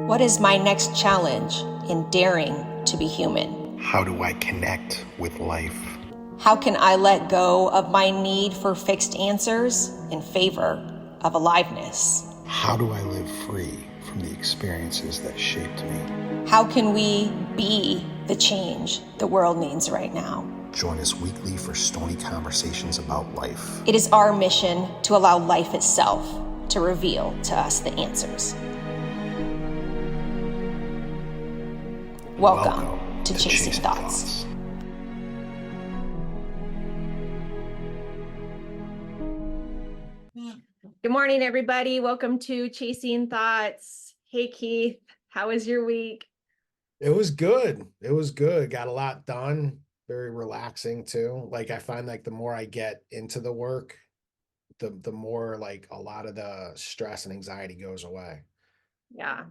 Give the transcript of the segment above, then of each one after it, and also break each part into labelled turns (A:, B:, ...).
A: What is my next challenge in daring to be human?
B: How do I connect with life?
A: How can I let go of my need for fixed answers in favor of aliveness?
B: How do I live free from the experiences that shaped me?
A: How can we be the change the world needs right now?
B: Join us weekly for stony conversations about life.
A: It is our mission to allow life itself to reveal to us the answers. Welcome to Chasing Thoughts. Good morning, everybody. Welcome to Chasing Thoughts. Hey, Keith, how was your week?
C: It was good. It was good. Got a lot done. Very relaxing too. Like I find like the more I get into the work, the more like a lot of the stress and anxiety goes away.
A: Yeah.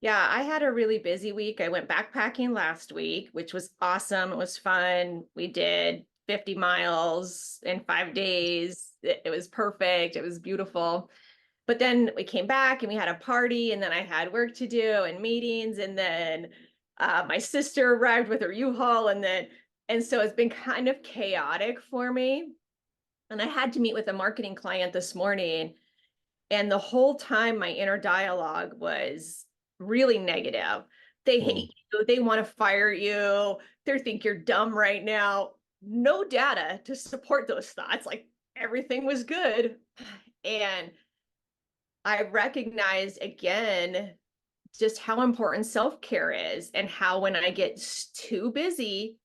A: Yeah, I had a really busy week. I went backpacking last week, which was awesome. It was fun. We did 50 miles in 5 days. It was perfect. It was beautiful. But then we came back and we had a party, and then I had work to do and meetings, and then my sister arrived with her U-Haul, and so it's been kind of chaotic for me. And I had to meet with a marketing client this morning, and the whole time my inner dialogue was really negative. They hate you, they want to fire you, they think you're dumb right now. No data to support those thoughts. Like everything was good. And I recognize again just how important self-care is, and how when I get too busy,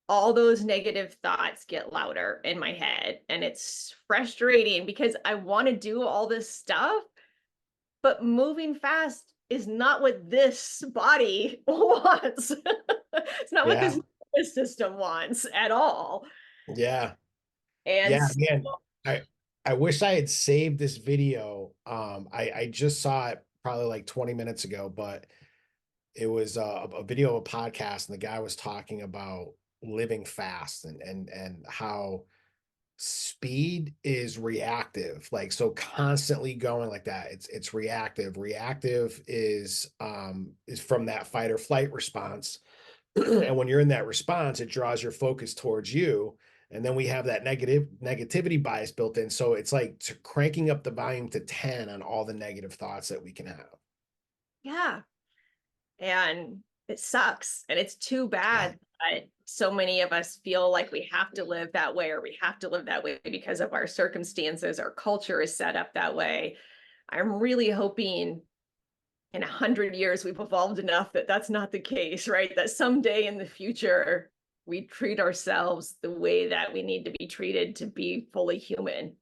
A: all those negative thoughts get louder in my head. And it's frustrating because I want to do all this stuff, but moving fast is not what this body wants. It's not what
C: Yeah.
A: this nervous system wants at all.
C: Yeah.
A: And
C: Yeah, man. I wish I had saved this video. I just saw it probably like 20 minutes ago, but it was a video of a podcast, and the guy was talking about living fast and how speed is reactive, like so constantly going like that. It's reactive. Reactive is from that fight or flight response. And when you're in that response, it draws your focus towards you. And then we have that negativity bias built in. So it's like cranking up the volume to 10 on all the negative thoughts that we can have.
A: yeah, and it sucks. And it's too bad that so many of us feel like we have to live that way, or we have to live that way because of our circumstances. Our culture is set up that way. I'm really hoping in 100 years we've evolved enough that that's not the case, right? That someday in the future we treat ourselves the way that we need to be treated to be fully human.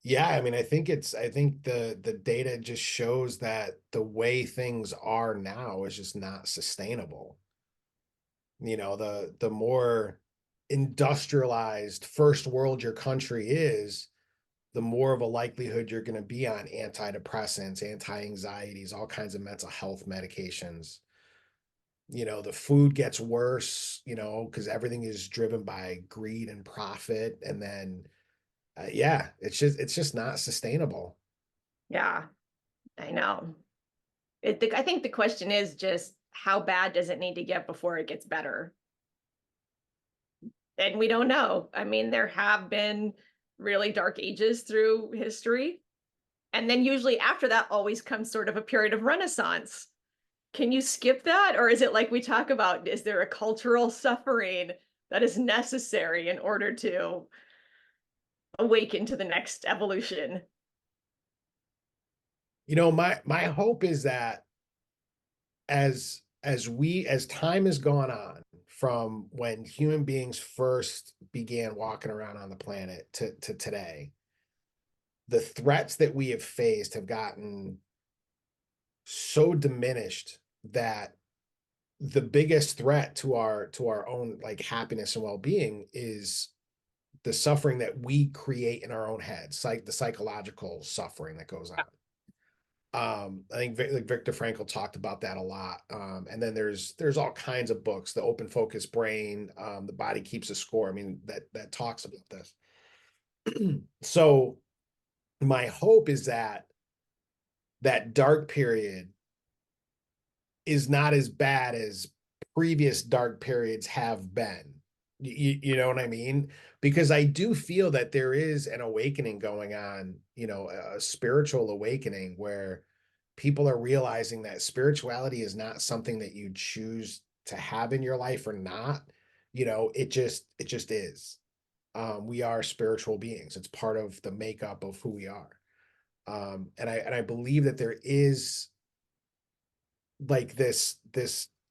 C: Yeah, I mean, I think the data just shows that the way things are now is just not sustainable. You know, the more industrialized first world your country is, the more of a likelihood you're going to be on antidepressants, anti-anxieties, all kinds of mental health medications. You know, the food gets worse, you know, because everything is driven by greed and profit. And then, yeah, it's just not sustainable.
A: Yeah, I know. I think the question is just how bad does it need to get before it gets better? And we don't know. I mean, there have been really dark ages through history. And then usually after that always comes sort of a period of renaissance. Can you skip that? Or is it like we talk about, is there a cultural suffering that is necessary in order to awaken to the next evolution?
C: You know, my hope is that as time has gone on from when human beings first began walking around on the planet to today, the threats that we have faced have gotten so diminished that the biggest threat to our own like happiness and well-being is the suffering that we create in our own heads, like the psychological suffering that goes on. I think like Viktor Frankl talked about that a lot. And then there's all kinds of books, the open focus brain, the body keeps a score. I mean, that talks about this. So my hope is that that dark period is not as bad as previous dark periods have been. You know what I mean? Because I do feel that there is an awakening going on, a spiritual awakening where people are realizing that spirituality is not something that you choose to have in your life or not. It just is. We are spiritual beings. It's part of the makeup of who we are. And I believe that there is like this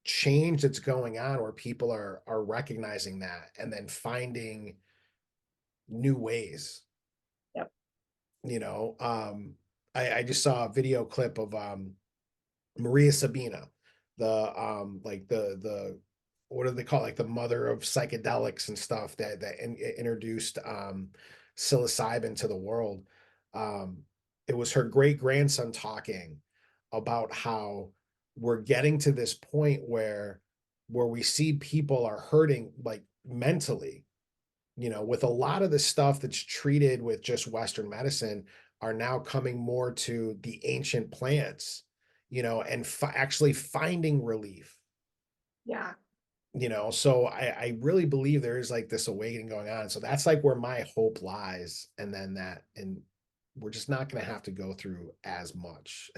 C: change that's going on where people are recognizing that and then finding new ways.
A: Yep.
C: I just saw a video clip of Maria Sabina, the what do they call it? Like the mother of psychedelics and stuff that introduced psilocybin to the world. Um, it was her great grandson talking about how we're getting to this point where we see people are hurting like mentally, with a lot of the stuff that's treated with just Western medicine are now coming more to the ancient plants, and actually finding relief,
A: Yeah.
C: so I really believe there is like this awakening going on. So that's like where my hope lies. And we're just not going to have to go through as much.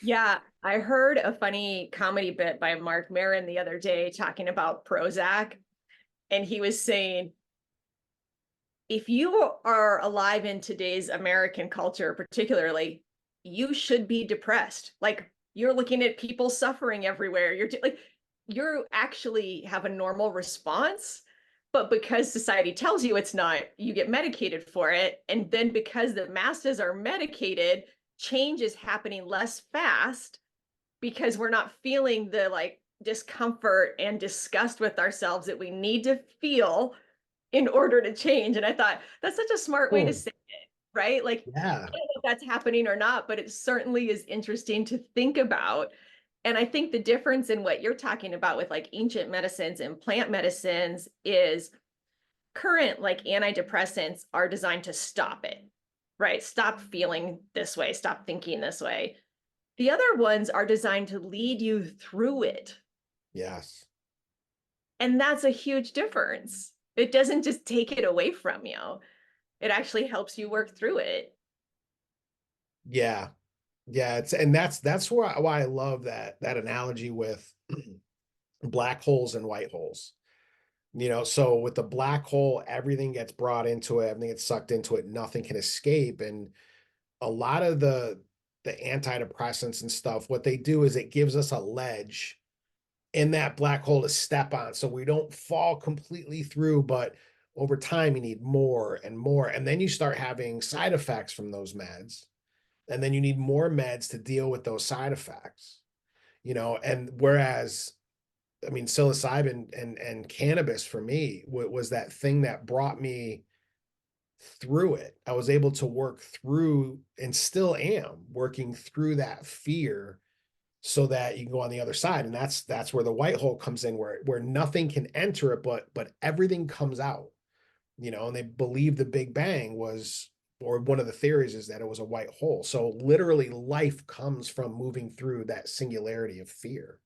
A: Yeah, I heard a funny comedy bit by Mark Maron the other day talking about Prozac, and he was saying, if you are alive in today's American culture, particularly, you should be depressed. Like you're looking at people suffering everywhere. You actually have a normal response, but because society tells you it's not, you get medicated for it. And then because the masses are medicated, change is happening less fast because we're not feeling the like discomfort and disgust with ourselves that we need to feel in order to change. And I thought that's such a smart way to
C: Oh,
A: say it, right? Like,
C: yeah.
A: I don't know if that's happening or not, but it certainly is interesting to think about. And I think the difference in what you're talking about with like ancient medicines and plant medicines is current like antidepressants are designed to stop it, right? Stop feeling this way, stop thinking this way. The other ones are designed to lead you through it.
C: Yes.
A: And that's a huge difference. It doesn't just take it away from you. It actually helps you work through it.
C: Yeah. Yeah. And that's why I love that analogy with black holes and white holes. So with the black hole, everything gets brought into it, everything gets sucked into it, nothing can escape. And a lot of the antidepressants and stuff, what they do is it gives us a ledge in that black hole to step on so we don't fall completely through, but over time you need more and more. And then you start having side effects from those meds. And then you need more meds to deal with those side effects, and whereas I mean, psilocybin and cannabis for me was that thing that brought me through it. I was able to work through and still am working through that fear so that you can go on the other side. And that's where the white hole comes in, where nothing can enter it, but everything comes out, and they believe the Big Bang was, or one of the theories is that it was a white hole. So literally life comes from moving through that singularity of fear.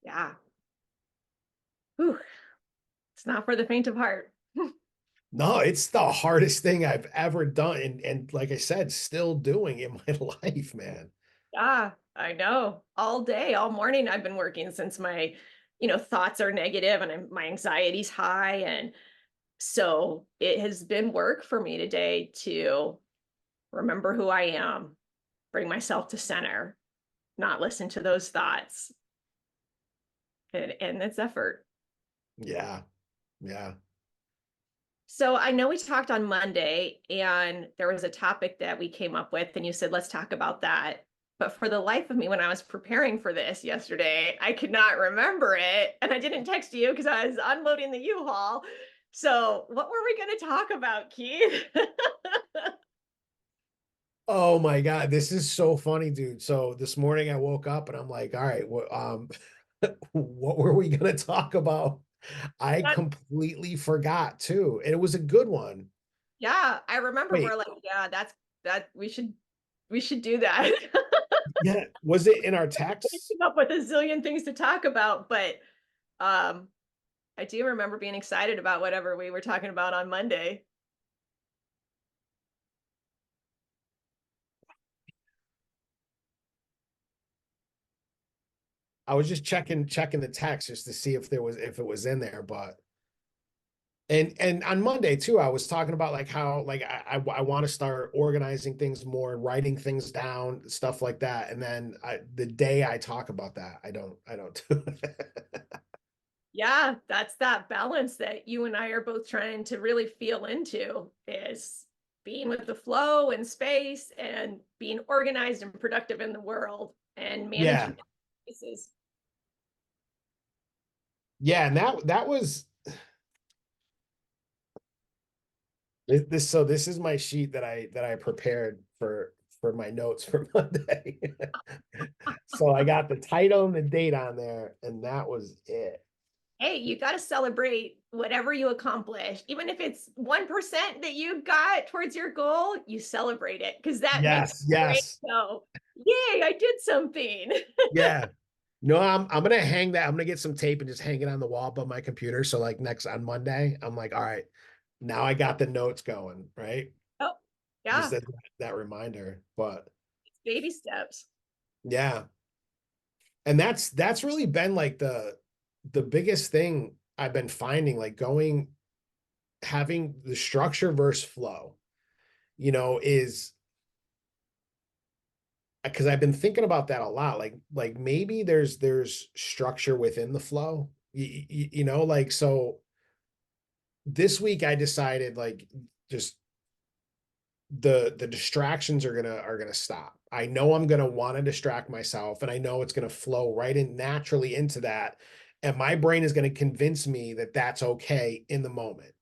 A: Yeah. Whew. It's not for the faint of heart.
C: No, it's the hardest thing I've ever done. And like I said, still doing in my life, man.
A: Yeah, I know. All day, all morning, I've been working since my, thoughts are negative and my anxiety's high. And so it has been work for me today to remember who I am, bring myself to center, not listen to those thoughts. And it's effort.
C: Yeah. Yeah.
A: So I know we talked on Monday and there was a topic that we came up with, and you said, let's talk about that. But for the life of me, when I was preparing for this yesterday, I could not remember it. And I didn't text you because I was unloading the U-Haul. So what were we going to talk about, Keith?
C: Oh my God. This is so funny, dude. So this morning I woke up and I'm like, all right, what were we gonna talk about? I
A: That,
C: completely forgot too. And it was a good one.
A: yeah, I remember we're
C: Wait,
A: like, yeah, that We should do that.
C: Yeah. Was it in our text?
A: Come up with a zillion things to talk about, but um, I do remember being excited about whatever we were talking about on Monday.
C: I was just checking the text just to see if it was in there, but and on Monday too, I was talking about like how like I want to start organizing things more, writing things down, stuff like that. And then the day I talk about that, I don't do it.
A: Yeah, that's that balance that you and I are both trying to really feel into is being with the flow and space and being organized and productive in the world and
C: Yeah.
A: managing spaces.
C: Yeah, and that was this so this is my sheet that I prepared for my notes for Monday. So I got the title and the date on there, and that was it.
A: Hey, you got to celebrate whatever you accomplish. Even if it's 1% that you got towards your goal, you celebrate it because that makes
C: Yes,
A: your brain
C: yes.
A: go, yay, I did something.
C: Yeah. No, I'm gonna hang that. I'm gonna get some tape and just hang it on the wall above my computer. So like next on Monday, I'm like, all right, now I got the notes going, right?
A: Oh,
C: Just
A: yeah,
C: that reminder. But
A: baby steps.
C: yeah. And that's really been like the biggest thing I've been finding, like going having the structure versus flow, is because I've been thinking about that a lot. Like maybe there's structure within the flow. Like so this week I decided like just the distractions are gonna stop. I know I'm gonna want to distract myself, and I know it's gonna flow right in naturally into that, and my brain is gonna convince me that that's okay in the moment.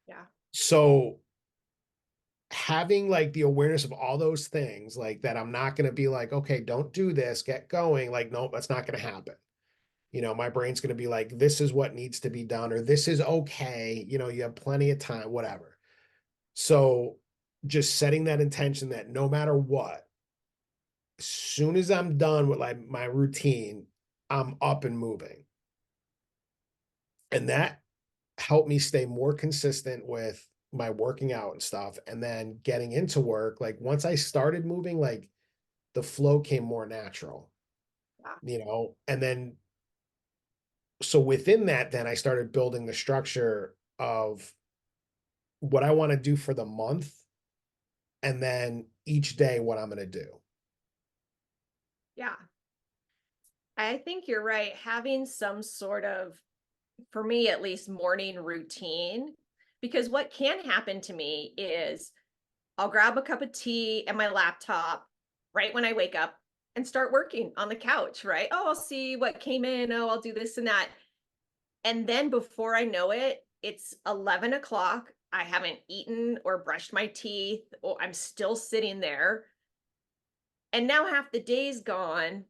A: Yeah,
C: So having like the awareness of all those things, like that, I'm not gonna be like, okay, don't do this, get going. Like, no, that's not gonna happen. My brain's gonna be like, this is what needs to be done, or this is okay. You have plenty of time, whatever. So just setting that intention that no matter what, as soon as I'm done with like my routine, I'm up and moving. And that helped me stay more consistent with my working out and stuff. And then getting into work, like once I started moving, like the flow came more natural,
A: yeah,
C: and then so within that, then I started building the structure of what I want to do for the month and then each day what I'm going to do.
A: yeah. I think you're right. Having some sort of, for me at least, morning routine, because what can happen to me is I'll grab a cup of tea and my laptop right when I wake up and start working on the couch, right? Oh, I'll see what came in. Oh, I'll do this and that. And then before I know it, it's 11 o'clock. I haven't eaten or brushed my teeth, or I'm still sitting there. And now half the day's gone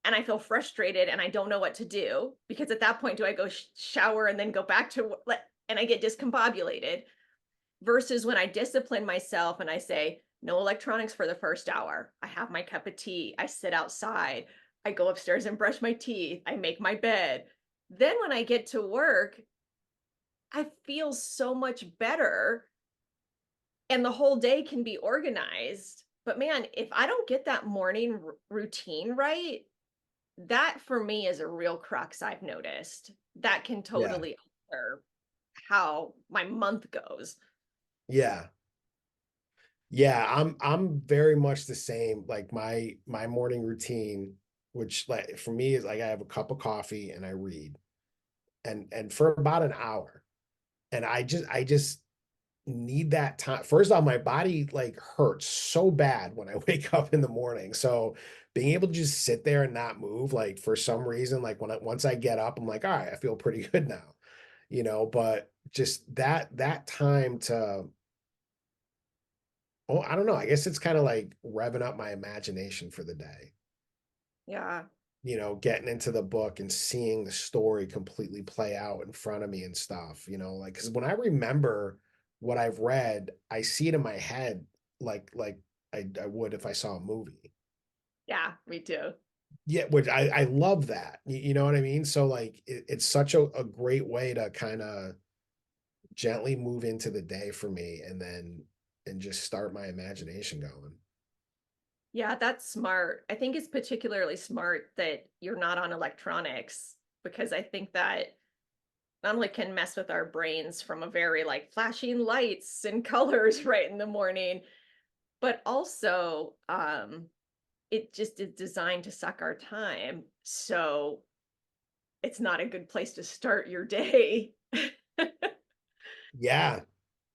A: and I feel frustrated and I don't know what to do because at that point, do I go shower and then go back to and I get discombobulated versus when I discipline myself and I say, no electronics for the first hour. I have my cup of tea. I sit outside. I go upstairs and brush my teeth. I make my bed. Then when I get to work, I feel so much better and the whole day can be organized. But man, if I don't get that morning routine right, that for me is a real crux I've noticed. That can
C: Yeah.
A: totally alter how my month goes.
C: Yeah. Yeah, I'm very much the same. Like my morning routine, which like for me is like I have a cup of coffee and I read and for about an hour. And I just need that time. First off, my body like hurts so bad when I wake up in the morning. So being able to just sit there and not move, like for some reason, like once I get up, I'm like, all right, I feel pretty good now, but just that time to oh, I don't know. I guess it's kind of like revving up my imagination for the day.
A: Yeah.
C: Getting into the book and seeing the story completely play out in front of me and stuff, like because when I remember what I've read, I see it in my head like I would if I saw a movie.
A: Yeah, me too.
C: Yeah, which I love that. You know what I mean? So like it's such a great way to kind of gently move into the day for me and just start my imagination going.
A: Yeah, that's smart. I think it's particularly smart that you're not on electronics because I think that not only can mess with our brains from a very like flashing lights and colors right in the morning, but also it just is designed to suck our time. So it's not a good place to start your day.
C: Yeah.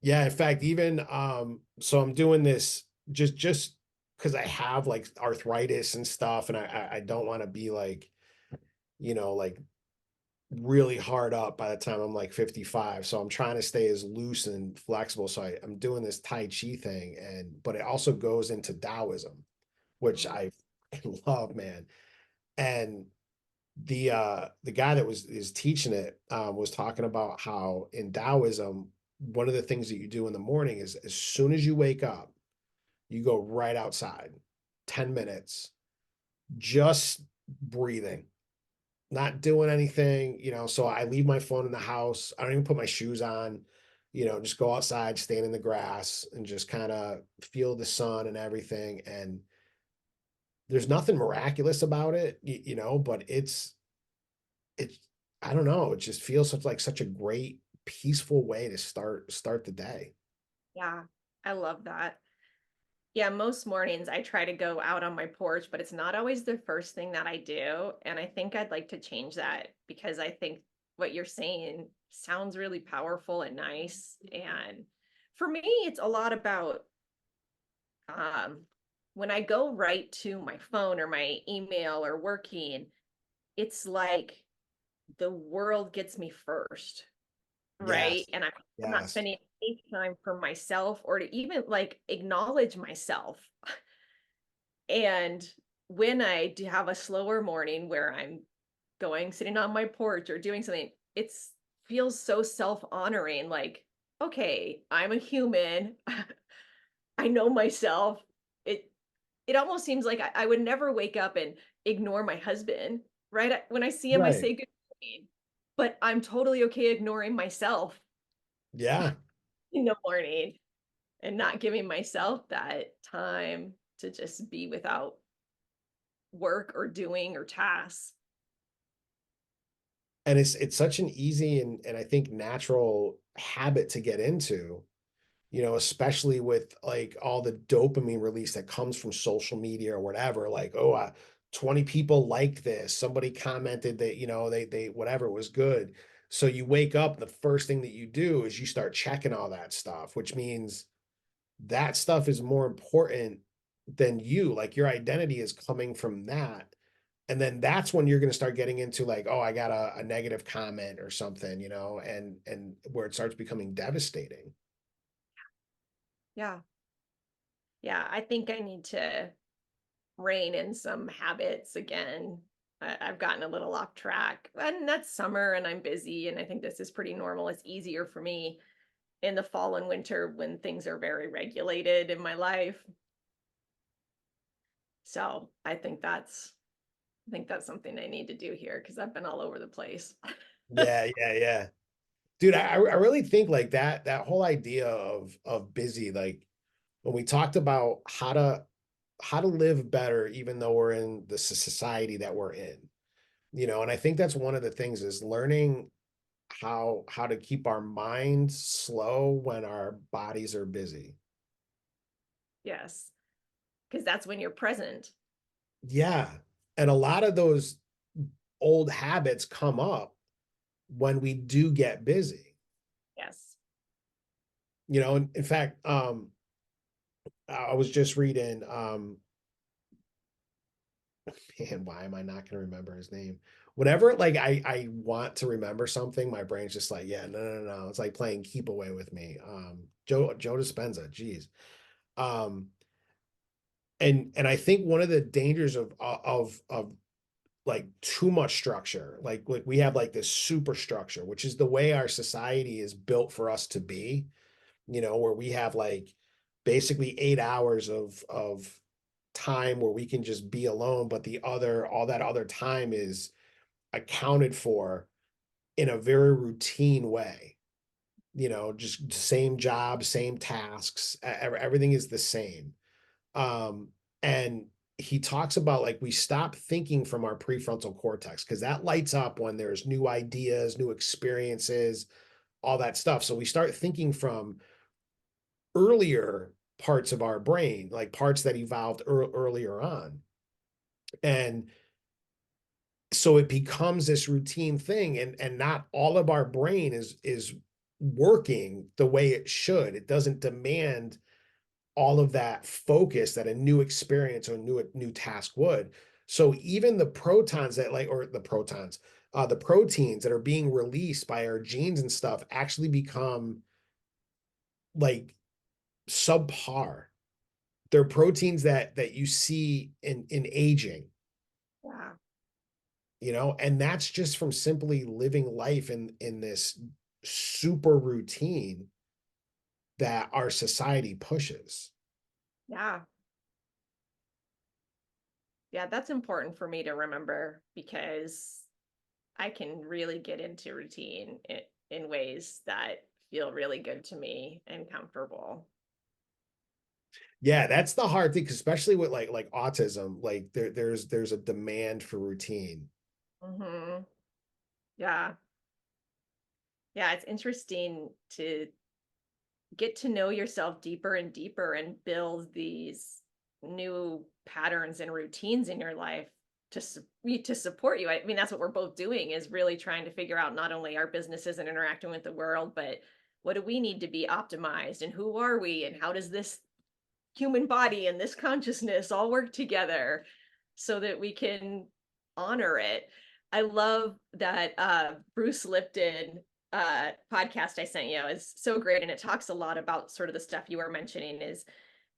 C: Yeah, in fact, even so I'm doing this just because I have like arthritis and stuff, and I don't want to be like, like really hard up by the time I'm like 55. So I'm trying to stay as loose and flexible. So I'm doing this Tai Chi thing, but it also goes into Taoism, which
A: Mm.
C: I love, man. And the guy that is teaching it was talking about how in Taoism, one of the things that you do in the morning is as soon as you wake up, you go right outside, 10 minutes, just breathing, not doing anything, so I leave my phone in the house. I don't even put my shoes on, just go outside, stand in the grass and just kind of feel the sun and everything. And there's nothing miraculous about it, but it's I don't know, it just feels such a great peaceful way to start the day.
A: Yeah, I love that. Yeah, most mornings I try to go out on my porch, but it's not always the first thing that I do. And I think I'd like to change that because I think what you're saying sounds really powerful and nice. And for me, it's a lot about um, when I go right to my phone or my email or working, it's like the world gets me first, right?
C: Yes.
A: And I'm not
C: Yes.
A: spending any time for myself or to even like acknowledge myself. And when I do have a slower morning where I'm going, sitting on my porch or doing something, it's feels so self-honoring, like, okay, I'm a human. I know myself. It it almost seems like I would never wake up and ignore my husband, right? When I see him, I
C: Right.
A: say good morning, but I'm totally okay ignoring myself
C: Yeah.
A: in the morning and not giving myself that time to just be without work or doing or tasks.
C: And it's such an easy and I think natural habit to get into, especially with like all the dopamine release that comes from social media or whatever, like, oh, 20 people like this, somebody commented that, they whatever was good. So you wake up, the first thing that you do is you start checking all that stuff, which means that stuff is more important than you. Like your identity is coming from that. And then that's when you're going to start getting into like, oh, I got a negative comment or something, and where it starts becoming devastating.
A: Yeah. Yeah. I think I need to rein in some habits again. I've gotten a little off track, and that's summer and I'm busy. And I think this is pretty normal. It's easier for me in the fall and winter when things are very regulated in my life. So I think that's something I need to do here because I've been all over the place.
C: Yeah, yeah, yeah. Dude, I really think like that whole idea of busy, like when we talked about how to live better, even though we're in the society that we're in, and I think that's one of the things is learning how to keep our minds slow when our bodies are busy.
A: Yes, because that's when you're present.
C: Yeah. And a lot of those old habits come up when we do get busy.
A: Yes.
C: In fact, I was just reading, man, why am I not going to remember his name? Whenever like I want to remember something, my brain's just like, yeah, no, no, no, no. It's like playing keep away with me. Joe Dispenza, geez. Um, and I think one of the dangers of like too much structure, like we have like this super structure, which is the way our society is built for us to be, where we have like basically 8 hours of time where we can just be alone, but all that other time is accounted for in a very routine way. Just same job, same tasks, everything is the same. Um, and he talks about like we stop thinking from our prefrontal cortex because that lights up when there's new ideas, new experiences, all that stuff. So we start thinking from earlier parts of our brain, like parts that evolved earlier on. And so it becomes this routine thing, and not all of our brain is working the way it should. It doesn't demand all of that focus that a new experience or new task would. So even the protons that like or the protons the proteins that are being released by our genes and stuff actually become like subpar. They're proteins that you see in aging,
A: Yeah.
C: and that's just from simply living life in this super routine that our society pushes.
A: Yeah. Yeah, that's important for me to remember because I can really get into routine in ways that feel really good to me and comfortable.
C: Yeah, that's the hard thing, especially with like autism. Like there's a demand for routine.
A: Hmm. Yeah. Yeah, it's interesting to get to know yourself deeper and deeper and build these new patterns and routines in your life to support you. I mean, that's what we're both doing is really trying to figure out not only our businesses and interacting with the world, but what do we need to be optimized and who are we and how does this human body and this consciousness all work together so that we can honor it. I love that Bruce Lipton podcast I sent you is so great, and it talks a lot about sort of the stuff you were mentioning is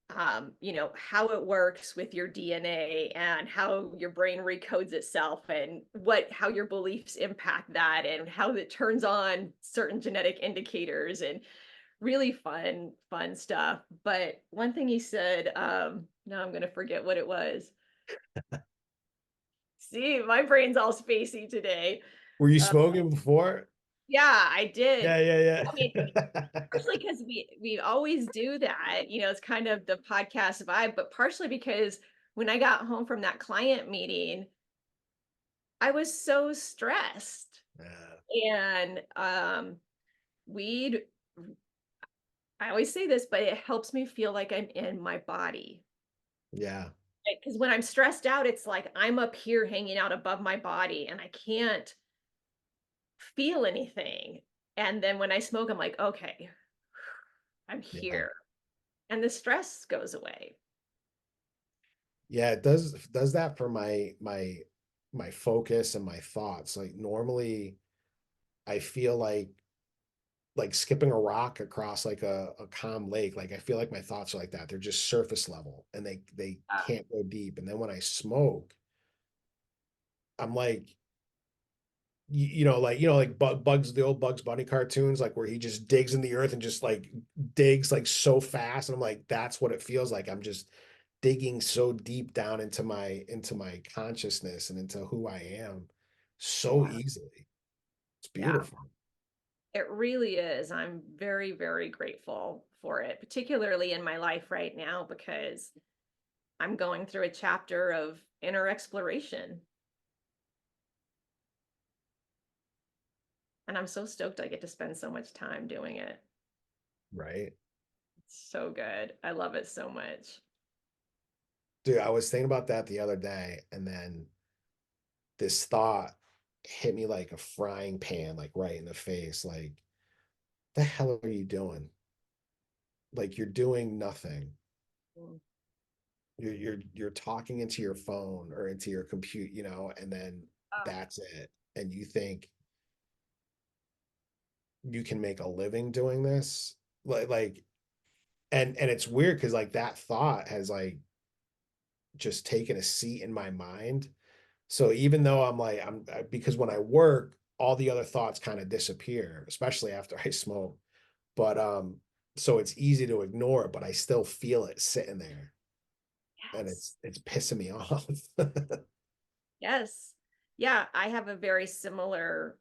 A: how it works with your DNA and how your brain recodes itself and how your beliefs impact that and how it turns on certain genetic indicators and really fun stuff. But one thing he said, now I'm going to forget what it was. See, my brain's all spacey today.
C: Were you
A: Uh,
C: smoking before?
A: yeah, I did.
C: Yeah, yeah,
A: I mean,
C: yeah.
A: partially because we always do that, it's kind of the podcast vibe, but partially because when I got home from that client meeting, I was so stressed.
C: Yeah,
A: And weed, I always say this, but it helps me feel like I'm in my body.
C: yeah,
A: Because when I'm stressed out, it's like I'm up here hanging out above my body and I can't feel anything. And then when I smoke, I'm like, okay, I'm
C: yeah.
A: here. And the stress goes away.
C: Yeah, it does that for my focus and my thoughts. Like normally I feel like skipping a rock across like a calm lake. Like I feel like my thoughts are like that. They're just surface level and they can't go deep. And then when I smoke, I'm like, like Bugs, the old Bugs Bunny cartoons, like where he just digs in the earth and just like digs like so fast. And I'm like, that's what it feels like. I'm just digging so deep down into my consciousness and into who I am so
A: Yeah.
C: easily. It's
A: Yeah.
C: beautiful.
A: It really is. I'm very, very grateful for it, particularly in my life right now, because I'm going through a chapter of inner exploration. And I'm so stoked I get to spend so much time doing it.
C: Right.
A: It's so good. I love it so much.
C: Dude, I was thinking about that the other day, and then this thought hit me like a frying pan, like right in the face. Like, the hell are you doing? Like you're doing nothing.
A: Mm.
C: You're talking into your phone or into your compute, and then
A: Oh,
C: that's it. And you think you can make a living doing this? Like and it's weird because like that thought has like just taken a seat in my mind. So even though because when I work, all the other thoughts kind of disappear, especially after I smoke. But So it's easy to ignore it, but I still feel it sitting there, and
A: Yes.
C: it's pissing me off.
A: Yes. Yeah, I have a very similar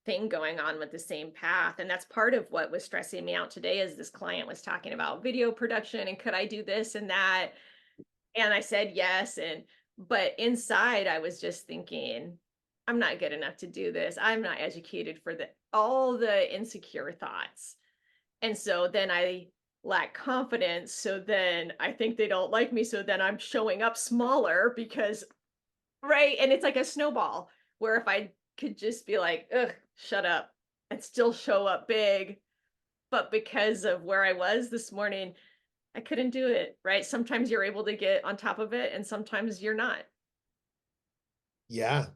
A: thing going on with the same path. And that's part of what was stressing me out today is this client was talking about video production and could I do this and that? And I said yes. But inside I was just thinking, I'm not good enough to do this. I'm not educated for all the insecure thoughts. And so then I lack confidence. So then I think they don't like me. So then I'm showing up smaller because right, and it's like a snowball where if I could just be like, "Ugh, shut up," and still show up big, but because of where I was this morning, I couldn't do it, right? Sometimes you're able to get on top of it and sometimes you're not.
C: Yeah.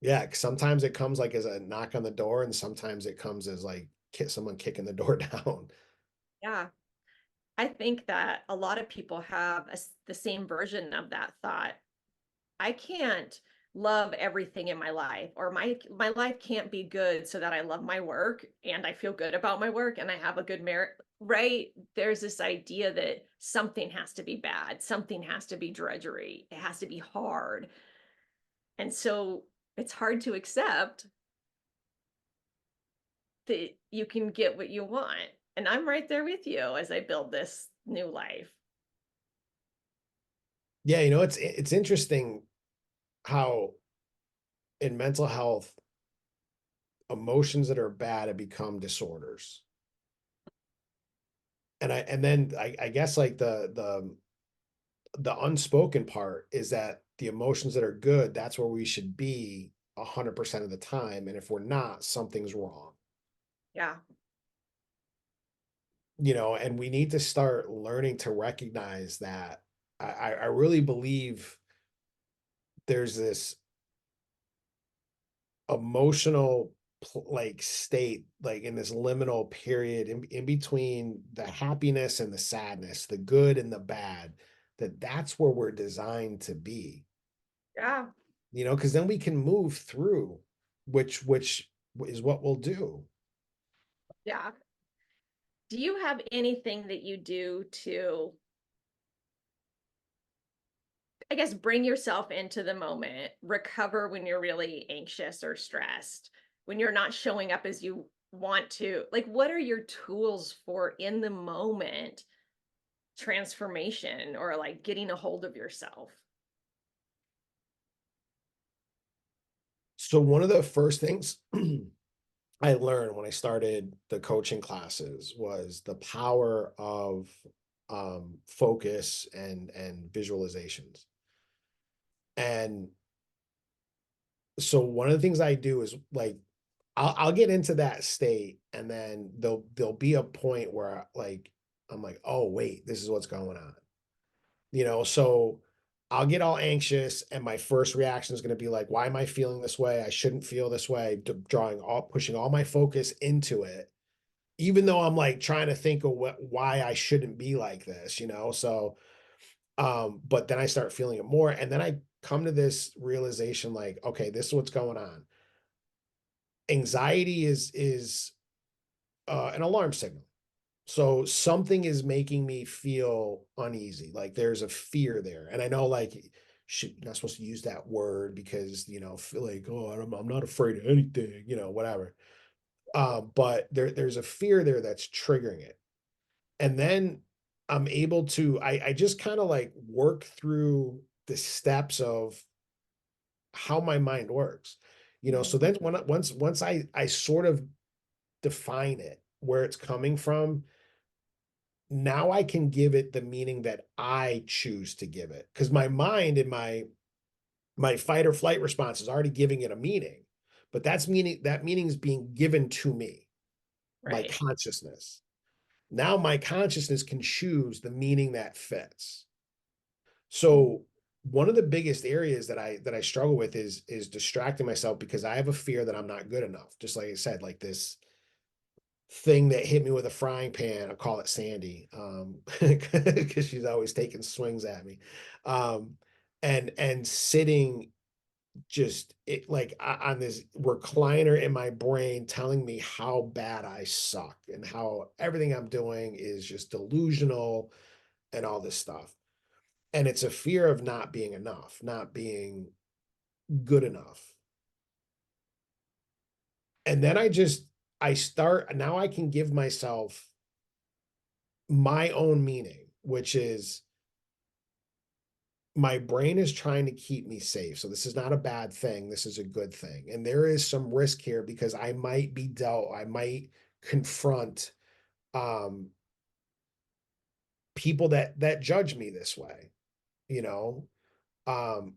C: Yeah, 'cause sometimes it comes, like, as a knock on the door, and sometimes it comes as, like, someone kicking the door down.
A: Yeah. I think that a lot of people have the same version of that thought. I can't love everything in my life or my life can't be good so that I love my work and I feel good about my work and I have a good merit, right? There's this idea that something has to be bad, something has to be drudgery, it has to be hard. And so it's hard to accept that you can get what you want. And I'm right there with you as I build this new life.
C: Yeah, it's interesting how in mental health, emotions that are bad have become disorders. And then I guess, like, the unspoken part is that the emotions that are good, that's where we should be 100% of the time, and if we're not, something's wrong.
A: Yeah.
C: And we need to start learning to recognize that. I really believe there's this emotional like state, like in this liminal period in between the happiness and the sadness, the good and the bad, that's where we're designed to be,
A: Yeah.
C: because then we can move through, which is what we'll do.
A: Yeah. Do you have anything that you do to, I guess, bring yourself into the moment, recover when you're really anxious or stressed, when you're not showing up as you want to? Like, what are your tools for in the moment transformation or like getting a hold of yourself?
C: So one of the first things I learned when I started the coaching classes was the power of focus and visualizations. And so one of the things I do is, like, I'll get into that state, and then there'll be a point where, like, I'm like, oh wait, this is what's going on. So I'll get all anxious, and my first reaction is going to be like, why am I feeling this way? I shouldn't feel this way. Pushing all my focus into it, even though I'm like trying to think of why I shouldn't be like this. So, but then I start feeling it more, and then I come to this realization, like, okay, this is what's going on. Anxiety is an alarm signal. So something is making me feel uneasy. Like there's a fear there. And I know, like, you're not supposed to use that word because, feel like, oh, I'm not afraid of anything, whatever. But there's a fear there that's triggering it. And then I'm able to, I just kind of like work through the steps of how my mind works. So
A: Mhm.
C: then once I sort of define it, where it's coming from, now I can give it the meaning that I choose to give it. Because my mind and my fight or flight response is already giving it a meaning, but that meaning is being given to me by
A: Right.
C: consciousness. Now my consciousness can choose the meaning that fits. So one of the biggest areas that I struggle with is distracting myself because I have a fear that I'm not good enough. Just like I said, like this thing that hit me with a frying pan. I call it Sandy, because she's always taking swings at me, and sitting just it like on this recliner in my brain telling me how bad I suck and how everything I'm doing is just delusional and all this stuff. And it's a fear of not being enough, not being good enough. And then I start now I can give myself my own meaning, which is my brain is trying to keep me safe. So this is not a bad thing. This is a good thing. And there is some risk here because I might confront um people that judge me this way, you know, um,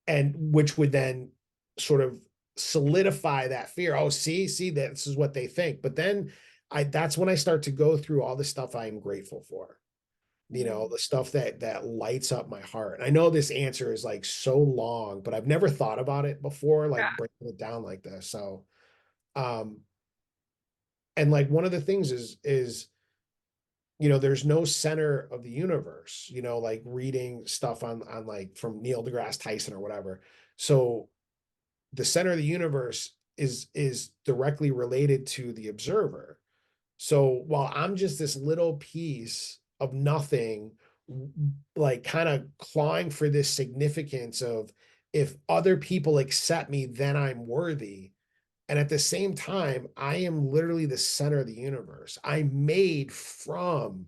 C: and which would then sort of solidify that fear. Oh, see, this is what they think. But then that's when I start to go through all the stuff I'm grateful for, you know,
A: Mm.
C: the stuff that lights up my heart. And I know this answer is like so long, but I've never thought about it before,
A: Yeah.
C: like breaking it down like this. So um and like one of the things is you know, there's no center of the universe, you know, like reading stuff on like from Neil deGrasse Tyson or whatever. So the center of the universe is directly related to the observer. So while I'm just this little piece of nothing, like kind of clawing for this significance of if other people accept me, then I'm worthy. And at the same time, I am literally the center of the universe. I'm made from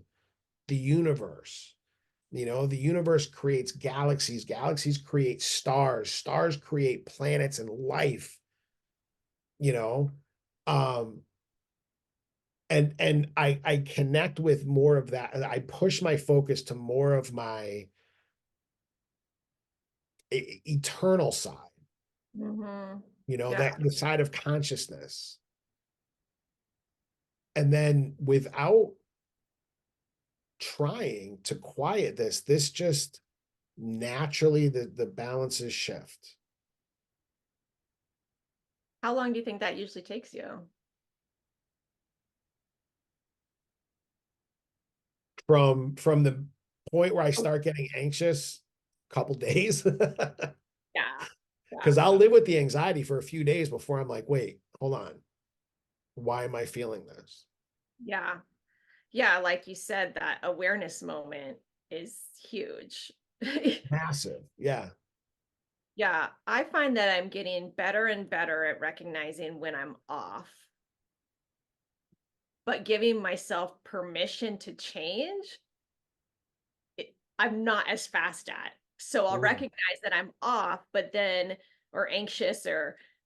C: the universe. You know, the universe creates galaxies, galaxies create stars, stars create planets and life, you know. Um, and I connect with more of that. I push my focus to more of my eternal side,
A: Mm-hmm.
C: you know,
A: Yeah.
C: that the side of consciousness. And then without trying to quiet this just naturally the balances shift.
A: How long do you think that usually takes you?
C: From the point where I start getting anxious, couple days.
A: Yeah.
C: Because
A: Yeah.
C: I'll live with the anxiety for a few days before I'm like, wait, hold on. Why am I feeling this?
A: Yeah. Yeah. Like you said, that awareness moment is huge.
C: Massive. Yeah.
A: Yeah. I find that I'm getting better and better at recognizing when I'm off, but giving myself permission to change, I'm not as fast at. So I'll
C: Mm.
A: recognize that I'm off, but then, or anxious,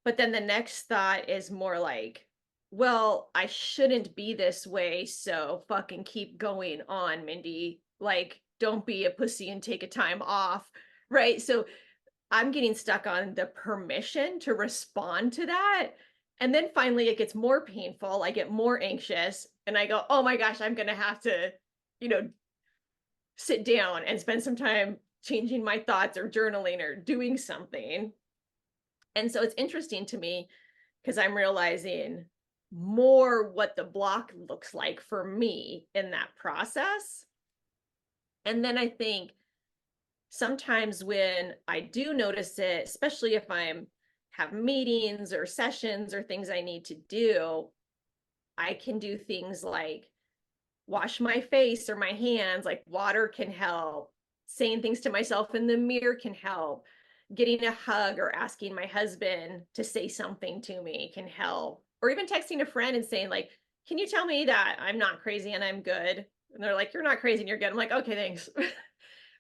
A: but then the next thought is more like, well, I shouldn't be this way. So fucking keep going on, Mindy. Like, don't be a pussy and take a time off. Right. So I'm getting stuck on the permission to respond to that. And then finally it gets more painful. I get more anxious and I go, oh my gosh, I'm going to have to, you know, sit down and spend some time changing my thoughts or journaling or doing something. And so it's interesting to me because I'm realizing more what the block looks like for me in that process. And then I think sometimes when I do notice it, especially if I'm have meetings or sessions or things I need to do, I can do things like wash my face or my hands, like water can help. Saying things to myself in the mirror can help. Getting a hug or asking my husband to say something to me can help. Or even texting a friend and saying, like, can you tell me that I'm not crazy and I'm good? And they're like, you're not crazy and you're good. I'm like, okay, thanks.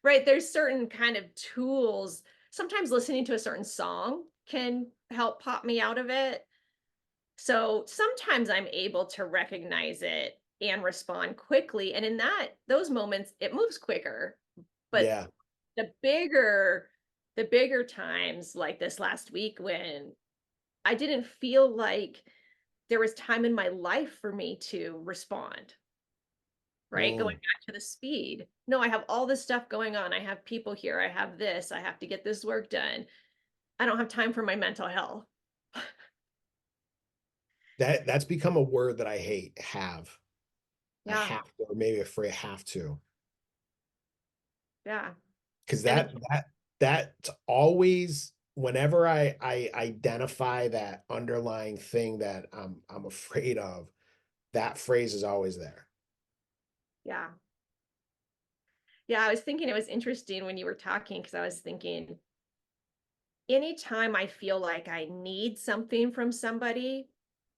A: Right. There's certain kind of tools. Sometimes listening to a certain song can help pop me out of it. So sometimes I'm able to recognize it and respond quickly. And in those moments, it moves quicker. But
C: Yeah.
A: the bigger, the bigger times like this last week when I didn't feel like there was time in my life for me to respond, right? Going
C: Mm.
A: back to the speed. No, I have all this stuff going on. I have people here. I have this. I have to get this work done. I don't have time for my mental health.
C: That's become a word that I hate. Have. I
A: Yeah.
C: have to, or maybe afraid have to.
A: Yeah.
C: Because
A: And
C: that that's always whenever I identify that underlying thing that I'm afraid of, that phrase is always there.
A: Yeah. Yeah, I was thinking it was interesting when you were talking because I was thinking anytime I feel like I need something from somebody,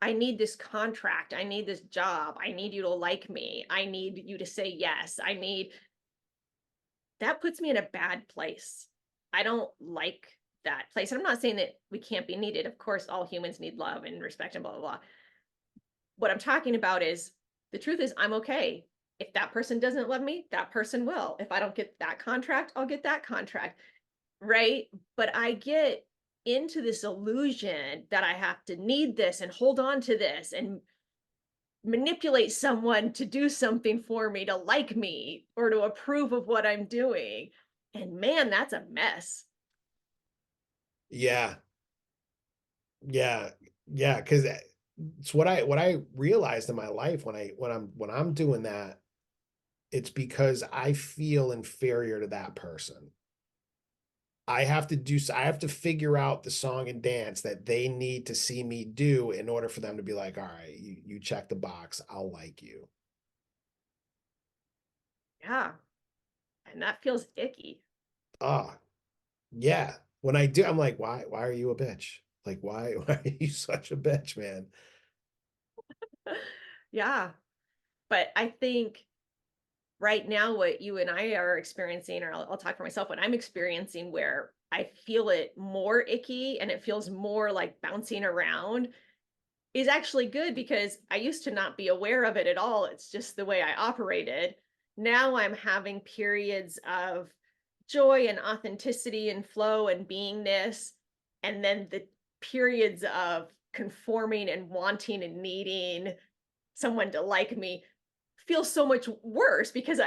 A: I need this contract, I need this job, I need you to like me, I need you to say yes, I need that puts me in a bad place. I don't like that place. And I'm not saying that we can't be needed. Of course, all humans need love and respect and blah, blah, blah. What I'm talking about is the truth is, I'm okay. If that person doesn't love me, that person will. If I don't get that contract, I'll get that contract. Right. But I get into this illusion that I have to need this and hold on to this and manipulate someone to do something for me, to like me or to approve of what I'm doing. And man, that's a mess.
C: Yeah, yeah, yeah. Because it's what I realized in my life when I'm doing that. It's because I feel inferior to that person. I have to figure out the song and dance that they need to see me do in order for them to be like, all right, you check the box, I'll like you.
A: Yeah. And that feels icky.
C: Ah, yeah. When I do, I'm like, why are you a bitch? Like, why are you such a bitch, man?
A: Yeah. But I think right now, what you and I are experiencing, or I'll talk for myself, what I'm experiencing where I feel it more icky and it feels more like bouncing around is actually good because I used to not be aware of it at all. It's just the way I operated. Now I'm having periods of joy and authenticity and flow and beingness. And then the periods of conforming and wanting and needing someone to like me feel so much worse because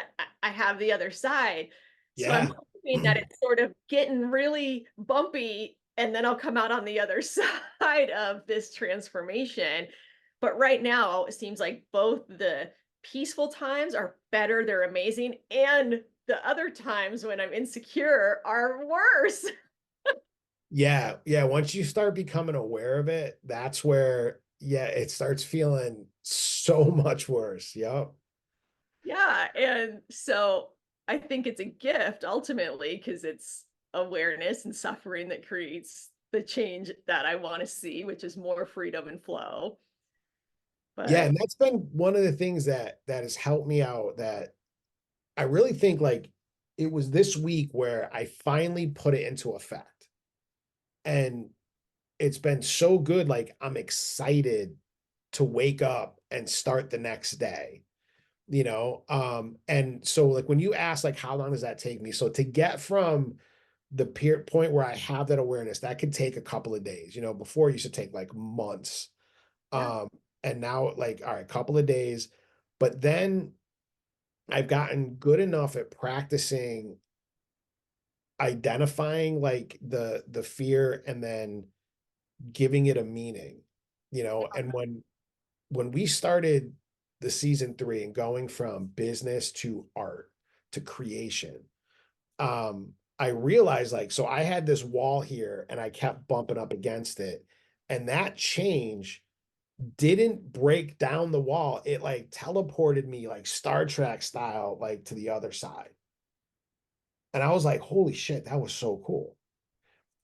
A: I have the other side. So I'm
C: Yeah.
A: hoping that it's sort of getting really bumpy and then I'll come out on the other side of this transformation. But right now, it seems like both the peaceful times are better, they're amazing, and the other times when I'm insecure are worse.
C: Yeah, yeah. Once you start becoming aware of it, that's where, yeah, it starts feeling so much worse. Yep.
A: Yeah, and so I think it's a gift ultimately because it's awareness and suffering that creates the change that I want to see, which is more freedom and flow.
C: Yeah,
A: But
C: and that's been one of the things that has helped me out, that I really think like it was this week where I finally put it into effect. And it's been so good. Like I'm excited to wake up and start the next day, you know? And so like when you ask like how long does that take me? So to get from the point where I have that awareness, that could take a couple of days. Before it used to take like months.
A: yeah,
C: Um, and now like, all right, a couple of days. But then I've gotten good enough at practicing identifying like the fear and then giving it a meaning, and when we started the season 3 and going from business to art to creation, I realized like, so I had this wall here and I kept bumping up against it. And that change didn't break down the wall. It like teleported me like Star Trek style, like to the other side. And I was like, holy shit, that was so cool.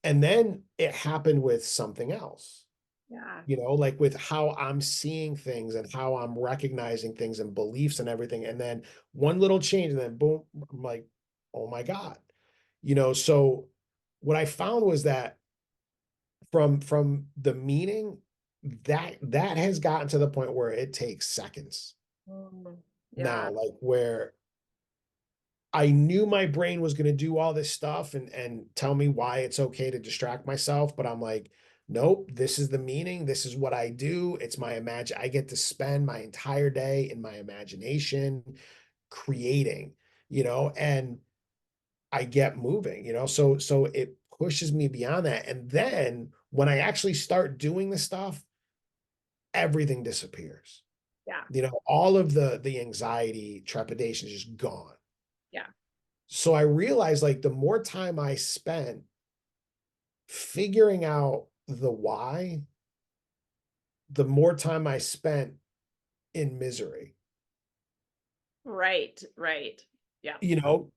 C: And then it happened with something else,
A: yeah,
C: like with how I'm seeing things and how I'm recognizing things and beliefs and everything. And then one little change, and then boom, I'm like, oh my God. So what I found was that from the meaning, that has gotten to the point where it takes seconds
A: mm,
C: now,
A: yeah,
C: like where I knew my brain was going to do all this stuff and tell me why it's okay to distract myself, but I'm like, nope, this is the meaning. This is what I do. It's my imagine. I get to spend my entire day in my imagination creating, and I get moving, so it pushes me beyond that. And then when I actually start doing the stuff, everything disappears.
A: yeah,
C: All of the anxiety, trepidation is just gone.
A: yeah.
C: So I realized like the more time I spent figuring out the why, the more time I spent in misery.
A: Right, right. Yeah.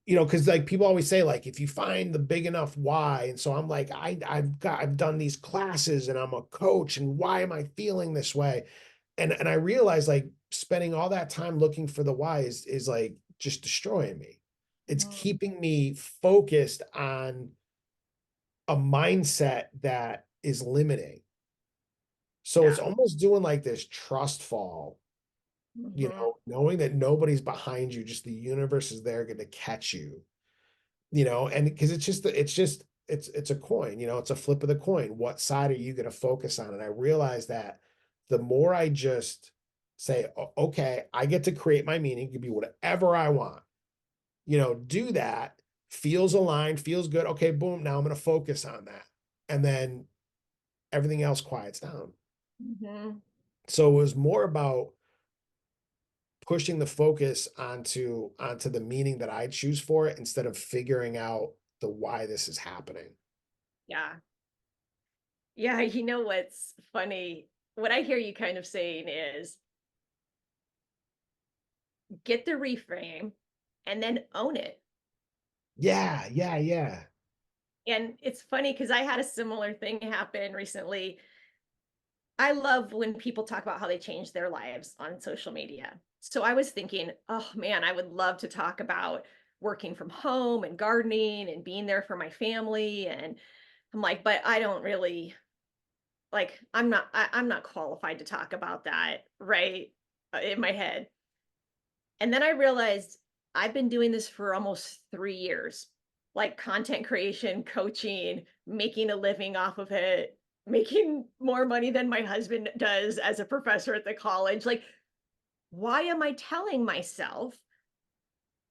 C: Because like people always say, like, if you find the big enough why, and so I'm like, I've done these classes and I'm a coach, and why am I feeling this way? And I realized like spending all that time looking for the why is like just destroying me. It's
A: Mhm.
C: keeping me focused on a mindset that is limiting. So it's
A: Yeah.
C: almost doing like this trust fall,
A: Mhm.
C: knowing that nobody's behind you, just the universe is there going to catch you, and because it's a coin, it's a flip of the coin. What side are you going to focus on? And I realize that the more I just say, Okay, I get to create my meaning, it can be whatever I want, do that, feels aligned, feels good. Okay, boom, now I'm going to focus on that. And then everything else quiets down.
A: Mhm.
C: So it was more about pushing the focus onto the meaning that I choose for it instead of figuring out the why this is happening.
A: Yeah. Yeah, you know what's funny? What I hear you kind of saying is get the reframe and then own it.
C: Yeah, yeah, yeah.
A: And it's funny because I had a similar thing happen recently. I love when people talk about how they change their lives on social media. So I was thinking, oh man, I would love to talk about working from home and gardening and being there for my family. And I'm like, but I don't really like, I'm not qualified to talk about that, right? In my head. And then I realized I've been doing this for almost 3 years, like content creation, coaching, making a living off of it, making more money than my husband does as a professor at the college. Like, why am I telling myself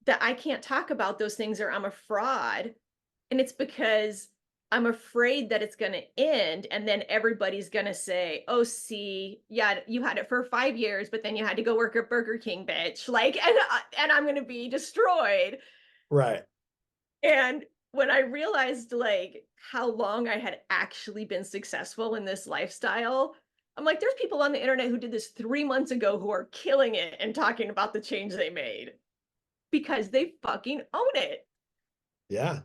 A: that I can't talk about those things or I'm a fraud? And it's because I'm afraid that it's going to end and then everybody's going to say, "Oh, see, yeah, you had it for 5 years, but then you had to go work at Burger King, bitch." Like and I'm going to be destroyed.
C: Right.
A: And when I realized like how long I had actually been successful in this lifestyle, I'm like there's people on the internet who did this 3 months ago who are killing it and talking about the change they made because they fucking own it.
C: Yeah.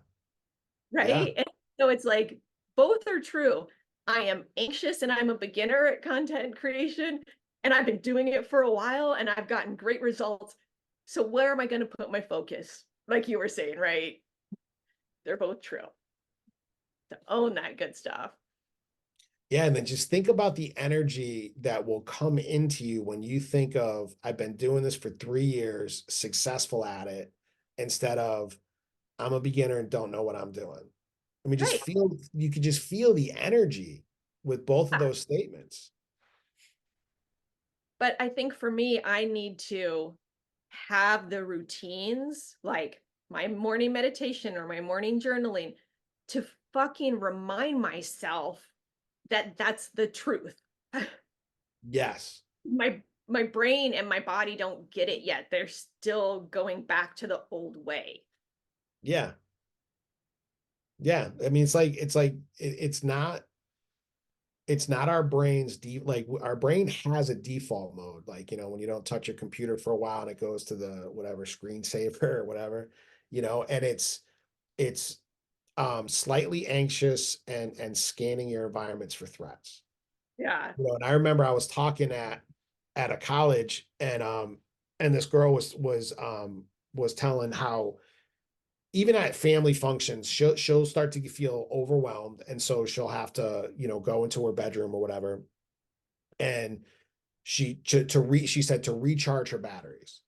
C: Yeah.
A: Right? And so it's like both are true. I am anxious and I'm a beginner at content creation, and I've been doing it for a while and I've gotten great results. So where am I going to put my focus? Like you were saying, right? They're both true. To own that good stuff.
C: Yeah. And then just think about the energy that will come into you when you think of, I've been doing this for 3 years, successful at it, instead of, I'm a beginner and don't know what I'm doing. I mean,
A: Right.
C: you could just feel the energy with both of
A: Yeah.
C: those statements.
A: But I think for me, I need to have the routines like my morning meditation or my morning journaling to fucking remind myself that that's the truth.
C: Yes.
A: My brain and my body don't get it yet. They're still going back to the old way.
C: Yeah. Yeah. I mean, it's not our brain's deep, like our brain has a default mode, like, when you don't touch your computer for a while and it goes to the whatever screensaver or whatever, and it's slightly anxious and scanning your environments for threats.
A: Yeah.
C: And I remember I was talking at a college, and this girl was telling how even at family functions, she'll start to feel overwhelmed, and so she'll have to, go into her bedroom or whatever, and she said to recharge her batteries,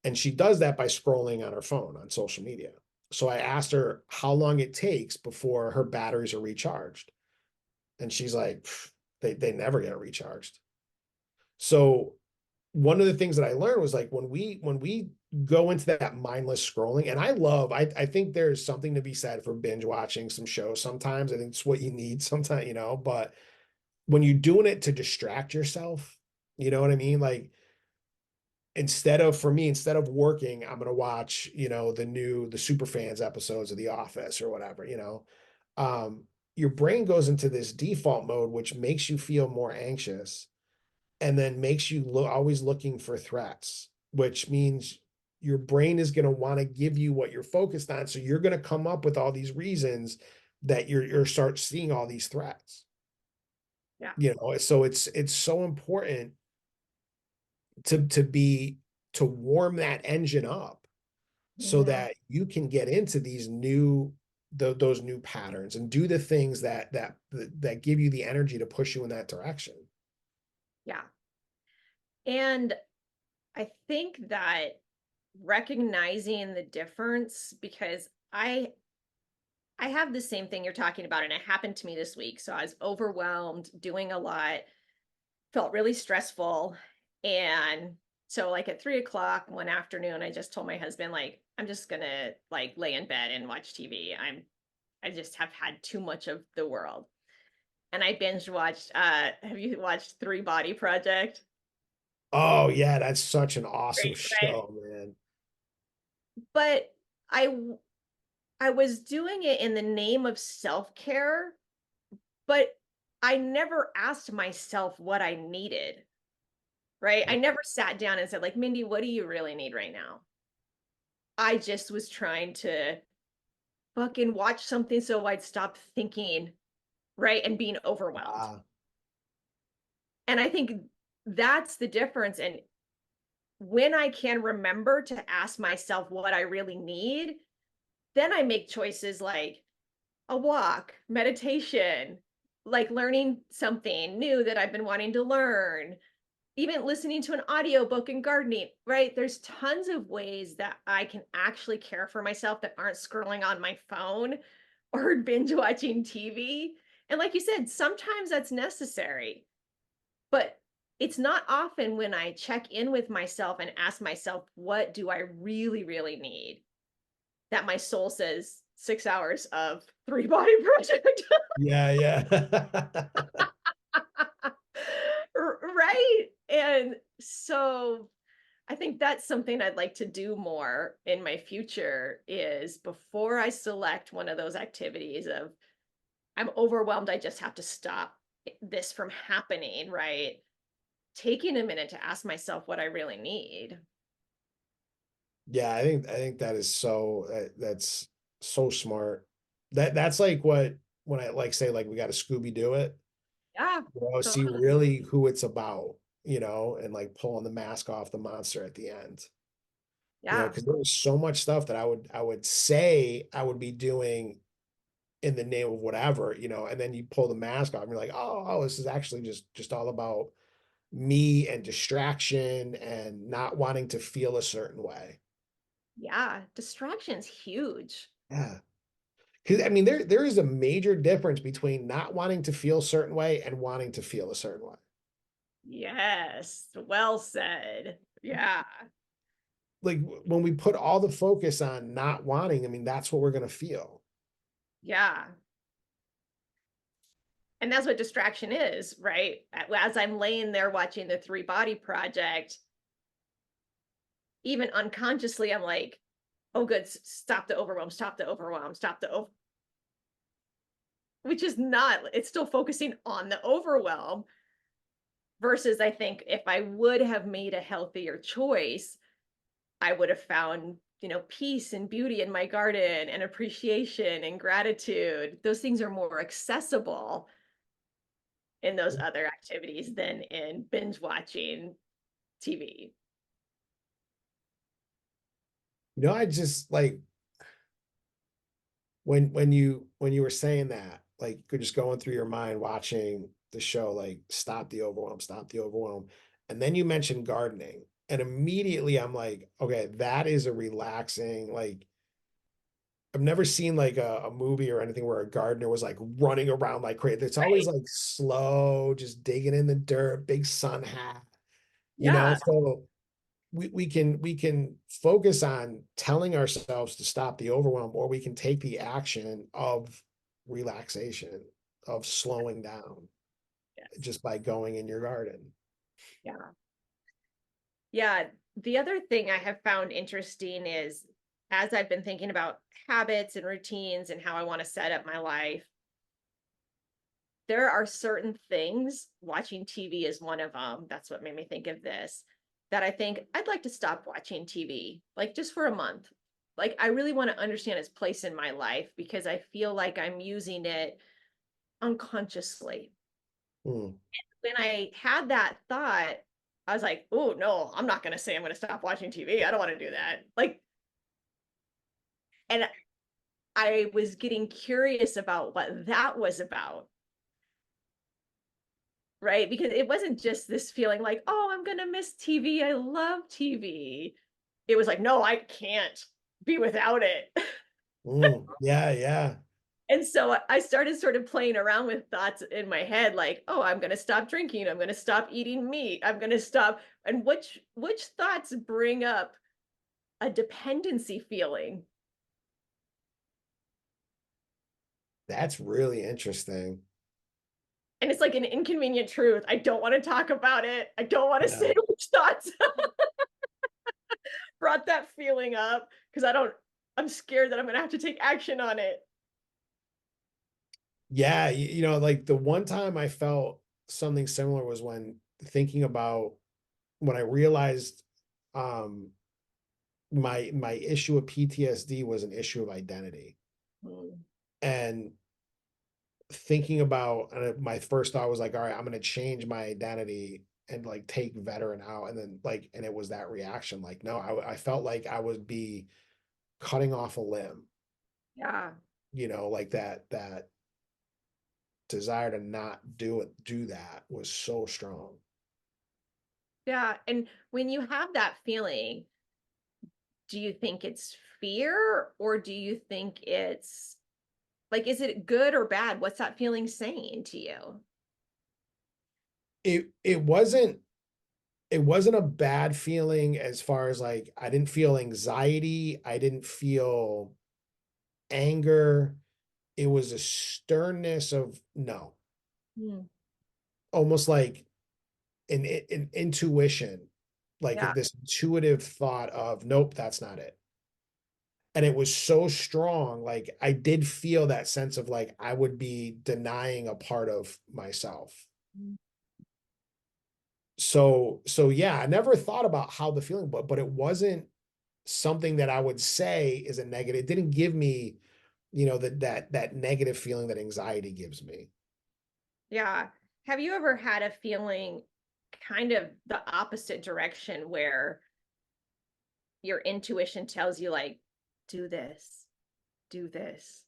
C: and she does that by scrolling on her phone on social media. So I asked her how long it takes before her batteries are recharged, and she's like, they never get recharged. So one of the things that I learned was like when we go into that mindless scrolling, and I think there's something to be said for binge watching some shows sometimes. I think it's what you need sometimes, but when you're doing it to distract yourself, you know what I mean? Like for me, instead of working, I'm gonna watch, the Superfans episodes of The Office or whatever, your brain goes into this default mode, which makes you feel more anxious and then makes you always looking for threats, which means your brain is going to want to give you what you're focused on. So you're going to come up with all these reasons that you're start seeing all these threats.
A: Yeah.
C: So it's so important to warm that engine up so
A: Mhm.
C: that you can get into these those new patterns and do the things that give you the energy to push you in that direction.
A: Yeah. And I think that recognizing the difference, because I have the same thing you're talking about, and it happened to me this week. So I was overwhelmed, doing a lot, felt really stressful. And so like at 3 o'clock one afternoon, I just told my husband, like, I'm just gonna like lay in bed and watch TV. I just have had too much of the world. And I binge watched have you watched Three Body Project?
C: Oh yeah, that's such an awesome
A: Great, right?
C: show, man.
A: But I I was doing it in the name of self-care, but I never asked myself what I needed, right? I never sat down and said, like, Mindy, what do you really need right now? I just was trying to fucking watch something so I'd stop thinking, right? And being overwhelmed.
C: Ah,
A: And I think that's the difference. And when I can remember to ask myself what I really need, then I make choices like a walk, meditation, like learning something new that I've been wanting to learn, even listening to an audiobook and gardening, right? There's tons of ways that I can actually care for myself that aren't scrolling on my phone or binge watching TV. And like you said, sometimes that's necessary, but it's not often when I check in with myself and ask myself, what do I really, really need? That my soul says 6 hours of Three Body Project.
C: yeah, yeah.
A: Right? And so I think that's something I'd like to do more in my future is before I select one of those activities of I'm overwhelmed, I just have to stop this from happening, right? Taking a minute to ask myself what I really need.
C: Yeah, I think that is that's so smart. That's like what when I like say like we got to Scooby Doo it,
A: Yeah,
C: see
A: totally.
C: really who it's about, and like pulling the mask off the monster at the end.
A: Yeah,
C: Because there was so much stuff that I would say I would be doing in the name of whatever, and then you pull the mask off and you're like, oh, this is actually just all about me and distraction and not wanting to feel a certain way.
A: yeah. Distraction's huge.
C: Yeah. Because I mean, there is a major difference between not wanting to feel a certain way and wanting to feel a certain way.
A: Yes, well said. Yeah,
C: Like when we put all the focus on not wanting, I mean, that's what we're gonna feel.
A: yeah. And that's what distraction is, right? As I'm laying there watching the Three Body Project, even unconsciously, I'm like, oh, good, stop the overwhelm, stop the overwhelm, stop the over, which is not, it's still focusing on the overwhelm. Versus, I think if I would have made a healthier choice, I would have found, peace and beauty in my garden and appreciation and gratitude. Those things are more accessible in those other activities than in binge watching TV.
C: I just like when you were saying that, like you're just going through your mind watching the show, like stop the overwhelm. And then you mentioned gardening. And immediately I'm like, okay, that is a relaxing, like I've never seen like a movie or anything where a gardener was like running around like crazy. It's always
A: Right.
C: like slow, just digging in the dirt, big sun hat,
A: Yeah.
C: so we can focus on telling ourselves to stop the overwhelm, or we can take the action of relaxation, of slowing down
A: Yes.
C: just by going in your garden.
A: Yeah. Yeah. the other thing I have found interesting is as I've been thinking about habits and routines and how I want to set up my life, there are certain things, watching TV is one of them. That's what made me think of this, that I think I'd like to stop watching TV, like just for a month. Like, I really want to understand its place in my life because I feel like I'm using it unconsciously.
C: Hmm.
A: When I had that thought, I was like, oh, no, I'm not going to say I'm going to stop watching TV. I don't want to do that. Like, and I was getting curious about what that was about, right? Because it wasn't just this feeling like, oh, I'm going to miss TV. I love TV. It was like, no, I can't be without it.
C: Yeah, yeah.
A: And so I started sort of playing around with thoughts in my head, like, oh, I'm going to stop drinking. I'm going to stop eating meat. I'm going to stop. And which thoughts bring up a dependency feeling?
C: That's really interesting.
A: And it's like an inconvenient truth. I don't want to talk about it. I don't want to
C: Yeah.
A: say which thoughts brought that feeling up because I'm scared that I'm going to have to take action on it.
C: Yeah, you know, like the one time I felt something similar was when thinking about when I realized um my issue of PTSD was an issue of identity.
A: Mm,
C: And thinking about my first thought was like, all right, I'm gonna change my identity and like take veteran out. And then like, and it was that reaction, like, no, I felt like I would be cutting off a limb,
A: yeah.
C: you know, like that desire to not do that was so strong.
A: Yeah. And when you have that feeling, do you think it's fear or do you think it's like, is it good or bad? What's that feeling saying to you?
C: It wasn't a bad feeling as far as like I didn't feel anxiety, I didn't feel anger. It was a sternness of no,
A: Mm,
C: almost like an intuition, like
A: yeah.
C: this intuitive thought of nope, that's not it. And it was so strong, like I did feel that sense of like I would be denying a part of myself.
A: Mm,
C: So yeah, I never thought about how the feeling, but it wasn't something that I would say is a negative. It didn't give me, you know, that negative feeling that anxiety gives me.
A: yeah. Have you ever had a feeling kind of the opposite direction where your intuition tells you, like, do this, do this,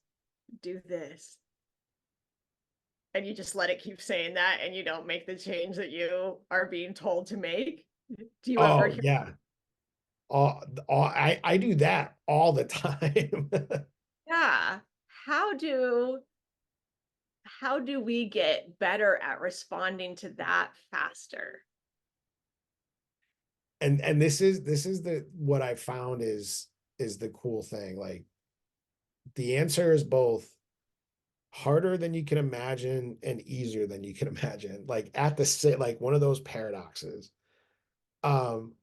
A: do this, and you just let it keep saying that and you don't make the change that you are being told to make? Do you ever
C: Oh
A: hear?
C: yeah. I do that all the time.
A: Yeah. How do how do we get better at responding to that faster?
C: And this is the what I found is the cool thing. Like the answer is both harder than you can imagine and easier than you can imagine. Like at the same, like one of those paradoxes. Um,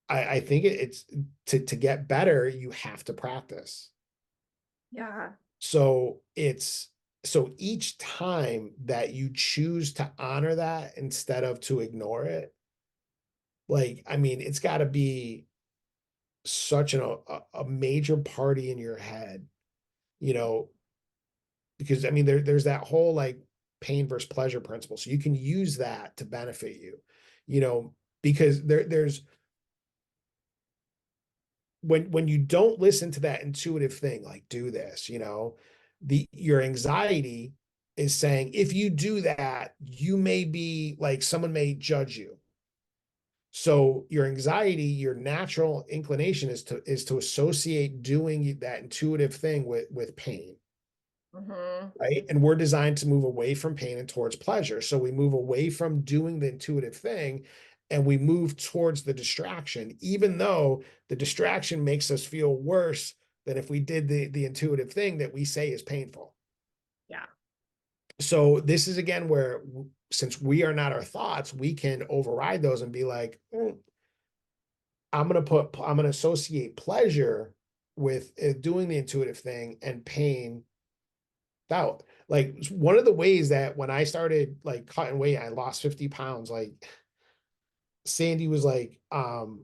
C: I think it's to get better, you have to practice.
A: Yeah.
C: So it's so each time that you choose to honor that instead of to ignore it, like I mean, it's got to be such a major party in your head, you know, because I mean there's that whole like pain versus pleasure principle. So you can use that to benefit you, you know, because there's when you don't listen to that intuitive thing, like do this, you know, the your anxiety is saying if you do that, you may be like someone may judge you. So your anxiety, your natural inclination is to associate doing that intuitive thing with pain,
A: Mhm.
C: right? And we're designed to move away from pain and towards pleasure. So we move away from doing the intuitive thing and we move towards the distraction, even though the distraction makes us feel worse than if we did the intuitive thing that we say is painful.
A: Yeah.
C: So this is again where since we are not our thoughts, we can override those and be like, I'm going to associate pleasure with doing the intuitive thing and pain out. Like one of the ways that when I started like cutting weight, I lost 50 pounds. Like Sandy was like, do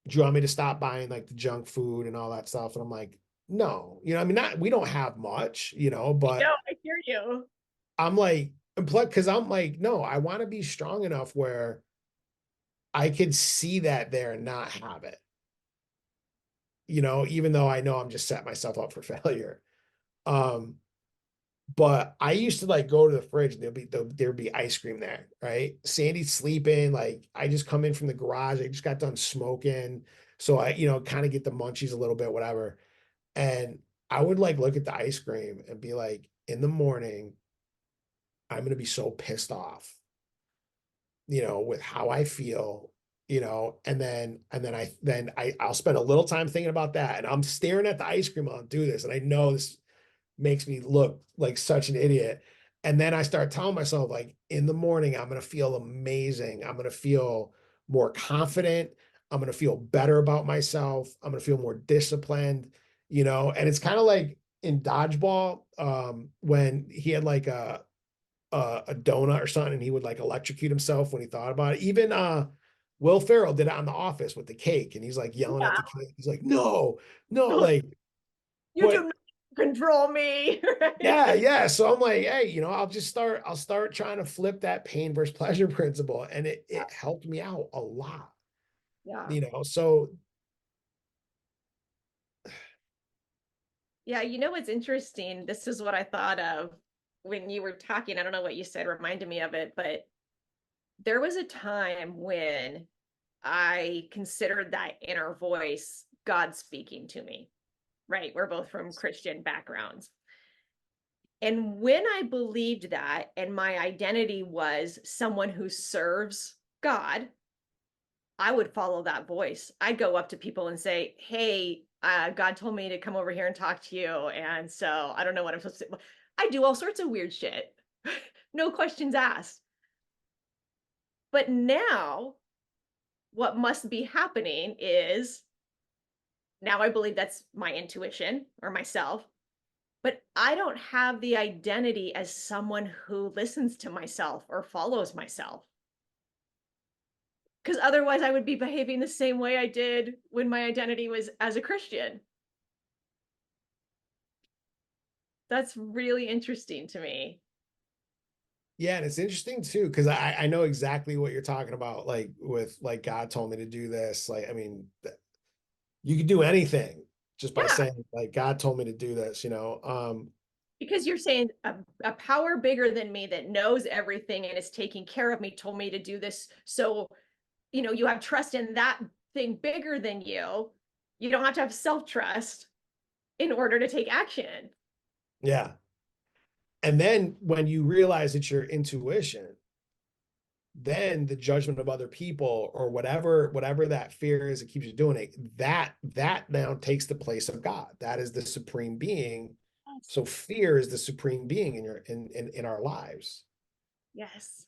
C: you want me to stop buying like the junk food and all that stuff? And I'm like, no, I mean, we don't have much,
A: No,
C: but
A: I hear you.
C: I'm like, because I'm like, no, I want to be strong enough where I could see that there and not have it, even though I know I'm just setting myself up for failure. Um, but I used to like go to the fridge and there'd be ice cream there, right? Sandy's sleeping, like I just come in from the garage, I just got done smoking. So I, kind of get the munchies a little bit, whatever. And I would like look at the ice cream and be like, in the morning, I'm gonna be so pissed off, with how I feel, I'll spend a little time thinking about that. And I'm staring at the ice cream while I do this. And I know this makes me look like such an idiot. And then I start telling myself, like, in the morning, I'm gonna feel amazing. I'm gonna feel more confident. I'm gonna feel better about myself. I'm gonna feel more disciplined, and it's kind of like in dodgeball, when he had like a donut or something, and he would like electrocute himself when he thought about it. Even Will Ferrell did it on The Office with the cake, and he's like yelling at
A: Yeah.
C: the cake. He's like, no, no,
A: No,
C: like,
A: you do
C: but
A: not control me. Right?
C: yeah, yeah. So I'm like, hey, I'll start trying to flip that pain versus pleasure principle. And it helped me out a lot,
A: Yeah.
C: So
A: Yeah. You know what's interesting? This is what I thought of when you were talking. I don't know what you said reminded me of it, but there was a time when I considered that inner voice God speaking to me. Right. We're both from Christian backgrounds. And when I believed that, and my identity was someone who serves God, I would follow that voice. I'd go up to people and say, hey, God told me to come over here and talk to you. And so I don't know what I'm supposed to say. I do all sorts of weird shit. No questions asked. But now, what must be happening is now I believe that's my intuition or myself, but I don't have the identity as someone who listens to myself or follows myself. Because otherwise, I would be behaving the same way I did when my identity was as a Christian. That's really interesting to me.
C: yeah, and it's interesting too, because I know exactly what you're talking about, like with like God told me to do this. Like, I mean, you could do anything just by
A: Yeah,
C: saying like God told me to do this,
A: because you're saying a power bigger than me that knows everything and is taking care of me told me to do this. So, you have trust in that thing bigger than you. You don't have to have self trust in order to take action.
C: yeah. And then when you realize it's your intuition, then the judgment of other people or whatever that fear is that keeps you doing it, that now takes the place of God. That is the supreme being.
A: Yes.
C: So fear is the supreme being in our lives.
A: Yes.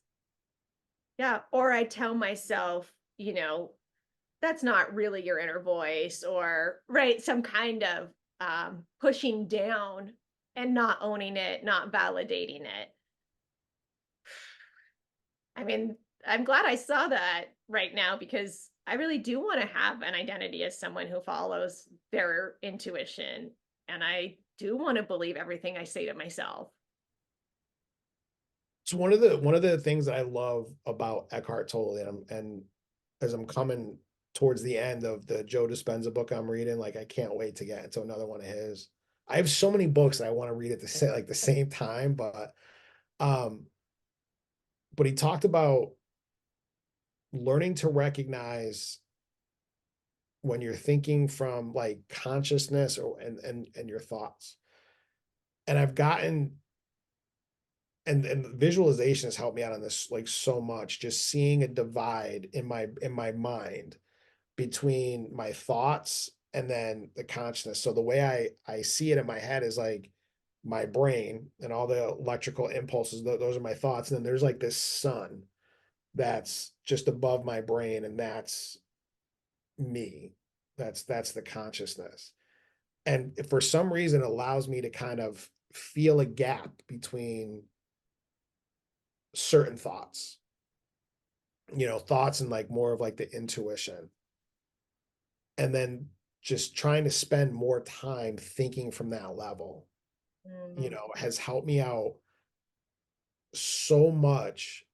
A: Yeah. Or I tell myself, that's not really your inner voice, or right, some kind of pushing down and not owning it, not validating it. I mean, I'm glad I saw that right now because I really do want to have an identity as someone who follows their intuition. And I do want to believe everything I say to myself.
C: It's one of the things that I love about Eckhart Tolle, and as I'm coming towards the end of the Joe Dispenza book I'm reading, like I can't wait to get into another one of his. I have so many books that I want to read at the same time, um, but he talked about learning to recognize when you're thinking from like consciousness or and your thoughts. And I've gotten and visualization has helped me out on this like so much, just seeing a divide in my mind between my thoughts and then the consciousness. So the way I see it in my head is like my brain and all the electrical impulses, those are my thoughts. And then there's like this sun that's just above my brain, and that's me. That's the consciousness. And for some reason it allows me to kind of feel a gap between certain thoughts, thoughts and like more of like the intuition. And then just trying to spend more time thinking from that level,
A: Mhm.
C: has helped me out so much,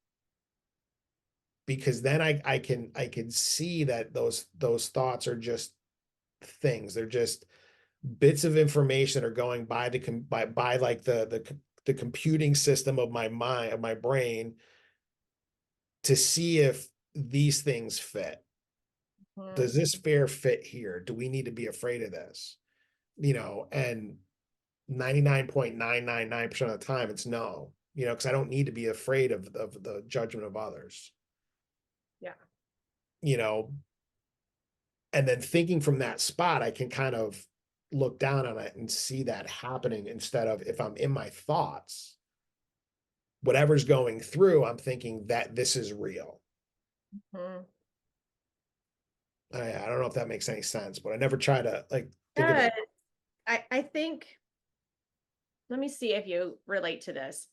C: because then I can see that those thoughts are just things. They're just bits of information that are going by by like the computing system of my mind, of my brain, to see if these things fit.
A: Mhm.
C: Does this fair fit here? Do we need to be afraid of this? And 99.999% of the time it's no, because I don't need to be afraid of the judgment of others,
A: Yeah.
C: you know, and then thinking from that spot, I can kind of look down on it and see that happening, instead of, if I'm in my thoughts, whatever's going through, I'm thinking that this is real.
A: Mhm.
C: I don't know if that makes any sense, but I never try to like think of
A: Yeah,
C: it.
A: I think, let me see if you relate to this.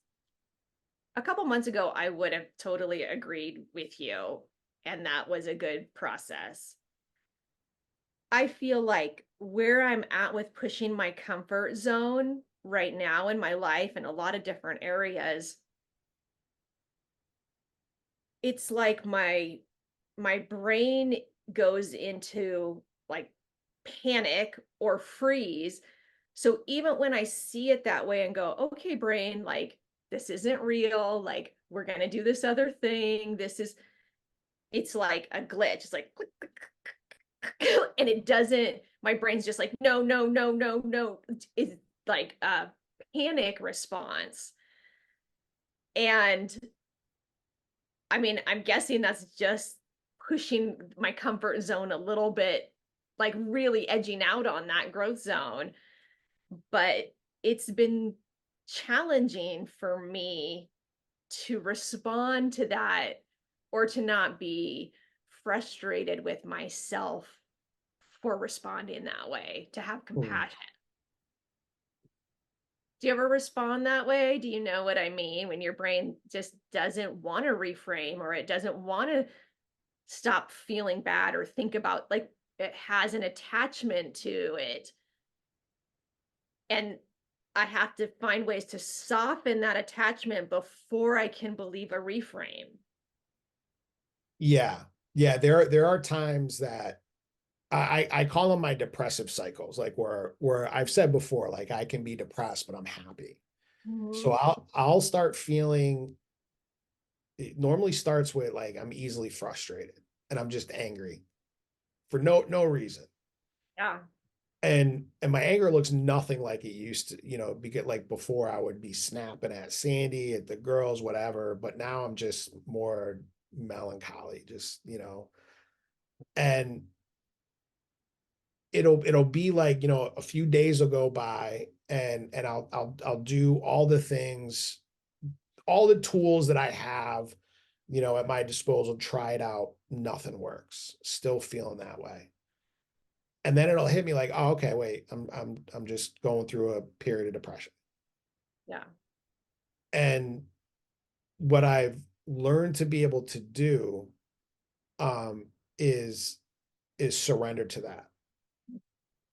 A: A couple months ago, I would have totally agreed with you, and that was a good process. I feel like where I'm at with pushing my comfort zone right now in my life in a lot of different areas, it's like my brain goes into like panic or freeze. So even when I see it that way and go, okay, brain, like this isn't real, like we're gonna do this other thing. It's like a glitch. It's like click, click, click, and it doesn't, my brain's just like, no, no, no, no, no. It's like a panic response. And I mean, I'm guessing that's just pushing my comfort zone a little bit, like really edging out on that growth zone. But it's been challenging for me to respond to that, or to not be frustrated with myself for responding that way, to have
C: Hmm.
A: compassion. Do you ever respond that way? Do you know what I mean? When your brain just doesn't want to reframe, or it doesn't want to stop feeling bad, or think about, like, it has an attachment to it, and I have to find ways to soften that attachment before I can believe a reframe.
C: Yeah. Yeah. There are times that I call them my depressive cycles, like where I've said before, like I can be depressed, but I'm happy. So
A: Mhm.
C: I'll start feeling, it normally starts with like I'm easily frustrated and I'm just angry for no reason.
A: Yeah.
C: And my anger looks nothing like it used to, because like before I would be snapping at Sandy, at the girls, whatever, but now I'm just more melancholy, just, and it'll be like, a few days will go by, and I'll do all the things, all the tools that I have, at my disposal, try it out, nothing works, still feeling that way. And then it'll hit me like, oh, okay, wait, I'm just going through a period of depression.
A: Yeah.
C: And what I've learned to be able to do, um is surrender to that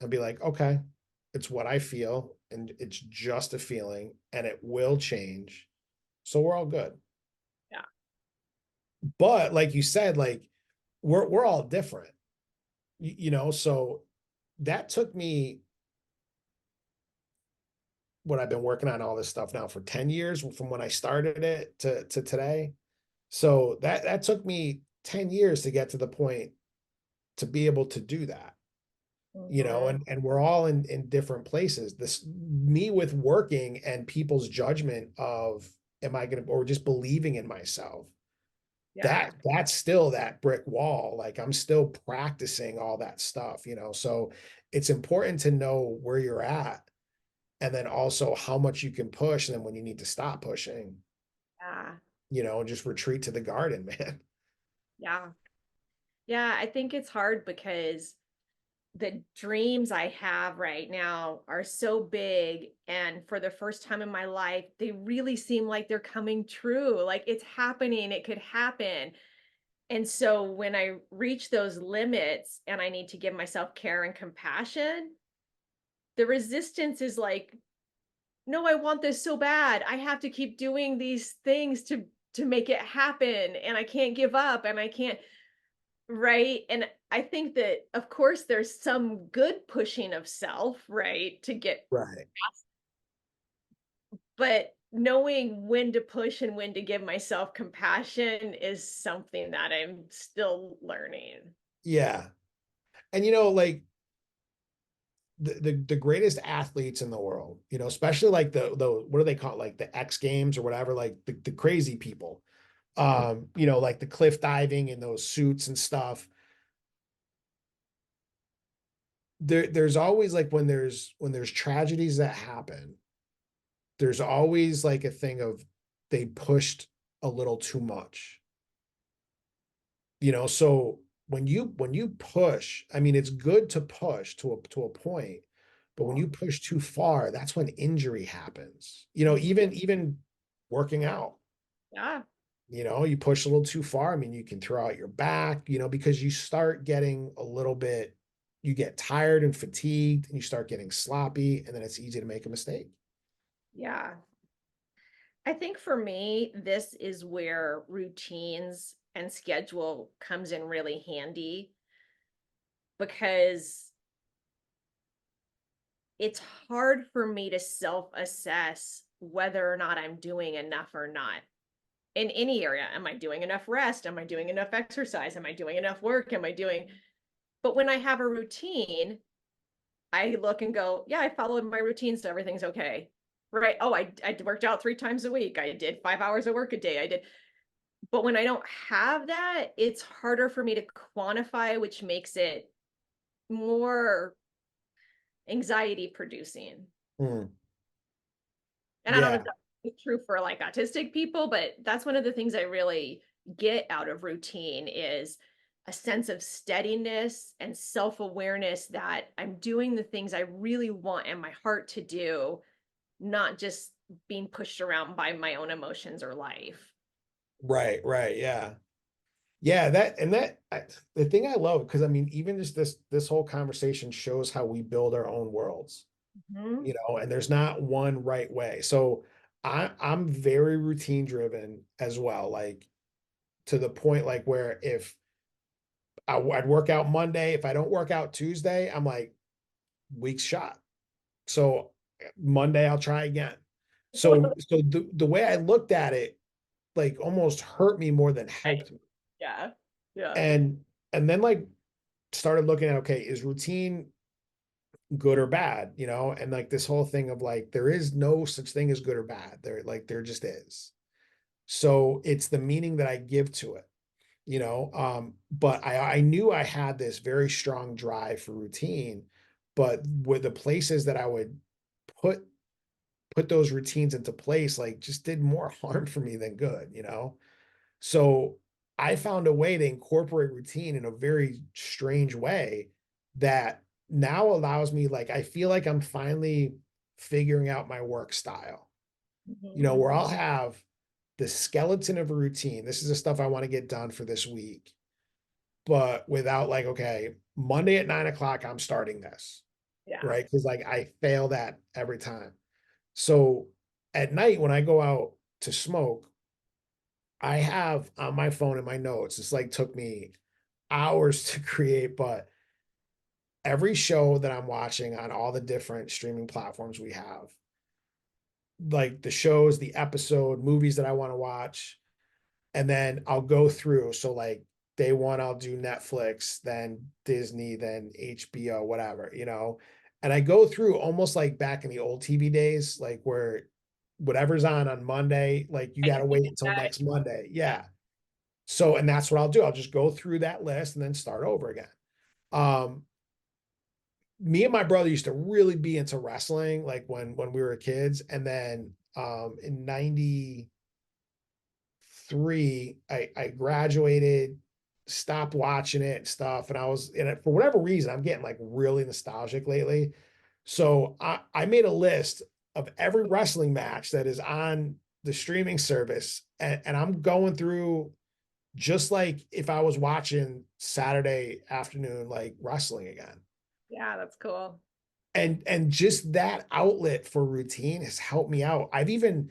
C: and be like, okay, it's what I feel, and it's just a feeling, and it will change. So we're all good.
A: Yeah.
C: But like you said, like we're all different, so that took me, what, I've been working on all this stuff now for 10 years, from when I started it to today. So that took me 10 years to get to the point to be able to do that.
A: Mhm.
C: And we're all in different places. This, me, with working and people's judgment of, am I gonna, or just believing in myself,
A: Yeah.
C: that's still that brick wall. Like I'm still practicing all that stuff. So it's important to know where you're at, and then also how much you can push, and then when you need to stop pushing,
A: Yeah.
C: and just retreat to the garden, man.
A: Yeah. Yeah. I think it's hard because the dreams I have right now are so big. And for the first time in my life, they really seem like they're coming true. Like it's happening, it could happen. And so when I reach those limits and I need to give myself care and compassion, the resistance is like, no, I want this so bad. I have to keep doing these things to make it happen and I can't give up and I can't. Right, and I think that, of course, there's some good pushing of self, right, to get
C: Right.
A: but knowing when to push and when to give myself compassion is something that I'm still learning.
C: Yeah. And like the greatest athletes in the world, especially like the what do they call it? Like the X Games or whatever, like the crazy people. Like the cliff diving in those suits and stuff. There's always like when there's tragedies that happen, there's always like a thing of they pushed a little too much. So when you push, I mean, it's good to push to a point, but when you push too far, that's when injury happens.
A: Mhm.
C: Even working out,
A: Yeah,
C: you push a little too far. I mean, you can throw out your back, because you start getting a little bit, you get tired and fatigued, and you start getting sloppy, and then it's easy to make a mistake.
A: yeah. I think for me, this is where routines and schedule comes in really handy because it's hard for me to self-assess whether or not I'm doing enough or not in any area. Am I doing enough rest? Am I doing enough exercise? Am I doing enough work? But when I have a routine, I look and go, yeah, I followed my routine, so everything's okay. Right. Oh, I worked out 3 times a week. I did 5 hours of work a day. I did. But when I don't have that, it's harder for me to quantify, which makes it more anxiety producing.
C: Hmm.
A: And I don't know if
C: Yeah.
A: that's true for like autistic people, but that's one of the things I really get out of routine is a sense of steadiness and self-awareness that I'm doing the things I really want in my heart to do, not just being pushed around by my own emotions or life.
C: Right. Right. Yeah. Yeah, the thing I love, because I mean, even just this whole conversation shows how we build our own worlds,
A: Mhm.
C: and there's not one right way. So I'm very routine driven as well, like to the point like where if I'd work out Monday, if I don't work out Tuesday, I'm like week's shot. So Monday I'll try again. So the way I looked at it like almost hurt me more than
A: Right.
C: helped me.
A: Yeah. Yeah.
C: And then like started looking at, okay, is routine good or bad, and like this whole thing of like there is no such thing as good or bad, there just is. So it's the meaning that I give to it, but I knew I had this very strong drive for routine, but with the places that I would put put those routines into place like just did more harm for me than good. So I found a way to incorporate routine in a very strange way that now allows me, like, I feel like I'm finally figuring out my work style,
A: Mhm.
C: where I'll have the skeleton of a routine. This is the stuff I want to get done for this week, but without like, okay, Monday at 9 o'clock, I'm starting this,
A: Yeah.
C: right? Because like I fail that every time. So at night when I go out to smoke, I have on my phone in my notes, it's like took me hours to create, but every show that I'm watching on all the different streaming platforms we have, like the shows, the episode, movies that I want to watch, and then I'll go through. So like day one, I'll do Netflix, then Disney, then HBO, whatever, and I go through almost like back in the old TV days, like where whatever's on Monday, like you got to wait until next Monday. Yeah. So, and that's what I'll do. I'll just go through that list and then start over again. Um, me and my brother used to really be into wrestling, like when we were kids. And then in 93, I graduated, stopped watching it and stuff. And I was in it for whatever reason, I'm getting like really nostalgic lately. So I made a list of every wrestling match that is on the streaming service. And I'm going through just like if I was watching Saturday afternoon, like wrestling again.
A: Yeah, that's cool.
C: And just that outlet for routine has helped me out. I've even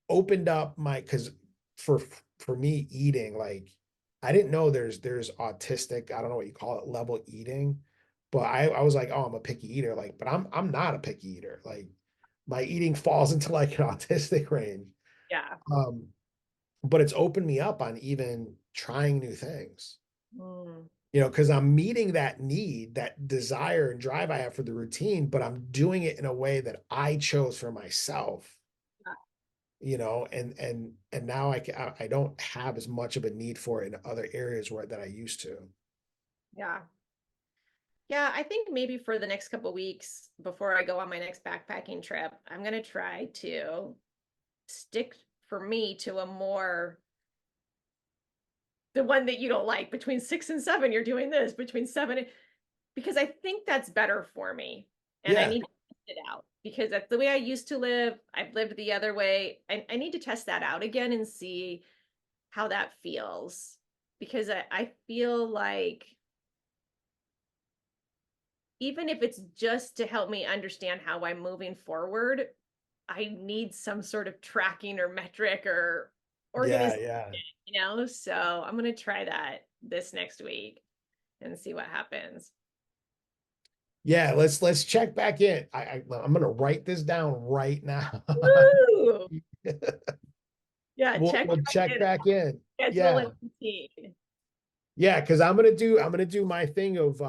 C: opened up my, because for for me eating, like I didn't know there's autistic, I don't know what you call it, level eating, but I was like, oh, I'm a picky eater, like, but I'm not a picky eater, like my eating falls into like an autistic range.
A: Yeah.
C: um but it's opened me up on even trying new things,
A: Mm,
C: because I'm meeting that need, that desire and drive I have for the routine, but I'm doing it in a way that I chose for myself,
A: yeah.
C: and now I don't have as much of a need for it in other areas where that I used to.
A: Yeah. Yeah, I think maybe for the next couple weeks before I go on my next backpacking trip, I'm gonna try to stick for me to a more the one that you don't like between 6 and 7, you're doing this between because I think that's better for me. And I
C: Yeah.
A: need to test it out because that's the way I used to live. I've lived the other way. I need to test that out again and see how that feels because I feel like even if it's just to help me understand how I'm moving forward, I need some sort of tracking or metric or
C: Yeah.
A: organization,
C: Yeah.
A: So I'm going to try that this next week and see what happens.
C: Yeah. Let's check back in. I'm gonna write this down right now.
A: Woo! Yeah, check
C: We'll
A: back
C: check
A: in,
C: back in.
A: schedule
C: Yeah.
A: and routine.
C: Yeah, because I'm gonna do my thing of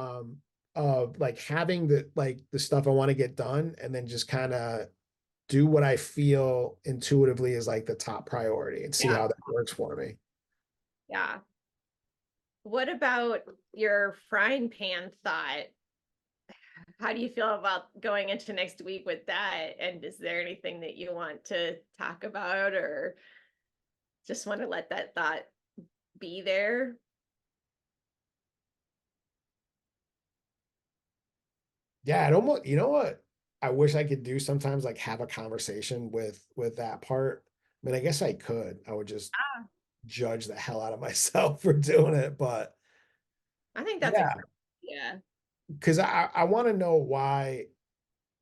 C: like having the stuff I want to get done, and then just kind of do what I feel intuitively is like the top priority, and see
A: Yeah,
C: how that works for me.
A: yeah. What about your frying pan thought? How do you feel about going into next week with that? And is there anything that you want to talk about or just want to let that thought be there?
C: Yeah, it almost, you know what I wish I could do sometimes, like have a conversation with that part. I mean, I guess I could. I would just
A: Ah,
C: judge the hell out of myself for doing it, but
A: I think that's a
C: yeah,
A: great idea.
C: because I want to know why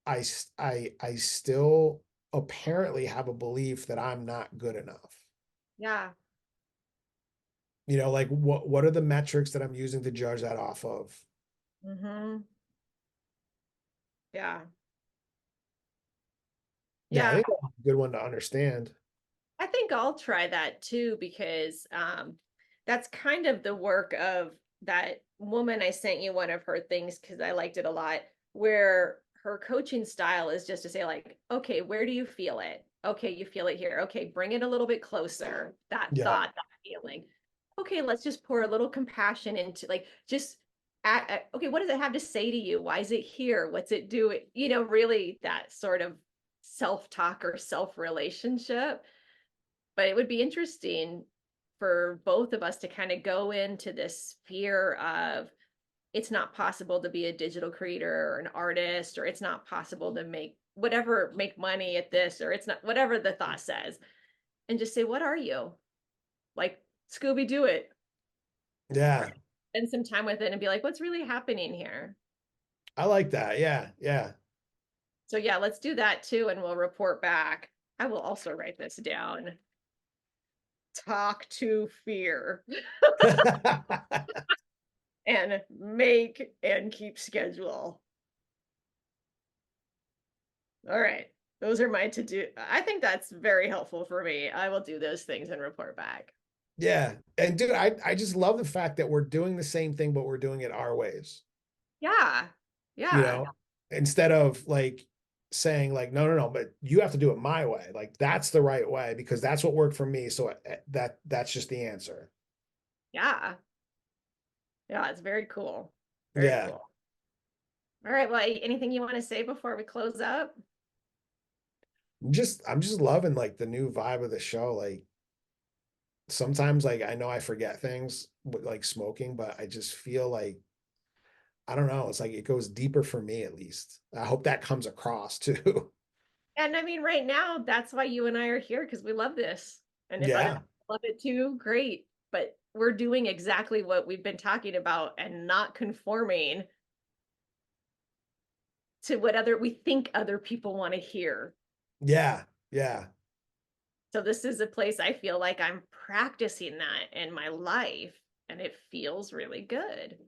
C: I still apparently have a belief that I'm not good enough.
A: Yeah.
C: Like what are the metrics that I'm using to judge that off of?
A: Mm-hmm. Yeah.
C: Yeah, I
A: Yeah.
C: think that's a good one to understand.
A: I think I'll try that too because that's kind of the work of that woman. I sent you one of her things because I liked it a lot, where her coaching style is just to say, like, okay, where do you feel it? Okay, you feel it here. Okay, bring it a little bit closer. That
C: Yeah.
A: thought, that feeling. Okay, let's just pour a little compassion into like just okay, what does it have to say to you? Why is it here? What's it doing? Really that sort of self-talk or self-relationship, but it would be interesting for both of us to kind of go into this fear of it's not possible to be a digital creator or an artist, or it's not possible to make money at this, or it's not whatever the thought says, and just say, what are you? Like Scooby Doo it.
C: Yeah.
A: Spend some time with it and be like, what's really happening here?
C: I like that. Yeah. Yeah.
A: So yeah, let's do that too, and we'll report back. I will also write this down. Talk to fear. And make and keep schedule. All right. Those are my to do. I think that's very helpful for me. I will do those things and report back.
C: Yeah. And dude, I just love the fact that we're doing the same thing, but we're doing it our ways,
A: Yeah.
C: you
A: Yeah.
C: know, instead of like saying like, no, no, no, but you have to do it my way. Like that's the right way because that's what worked for me. So that's just the answer.
A: Yeah. Yeah. It's very cool. Very
C: Yeah.
A: cool. All right. Well, anything you want to say before we close up?
C: I'm just loving like the new vibe of the show. Like sometimes like I know I forget things with like smoking, but I just feel like I don't know, it's like it goes deeper for me at least. I hope that comes across too.
A: And I mean, right now, that's why you and I are here because we love this. And if other
C: Yeah.
A: people love it too, great. But we're doing exactly what we've been talking about and not conforming to what we think other people want to hear.
C: Yeah. Yeah.
A: So this is a place I feel like I'm practicing that in my life, and it feels really good.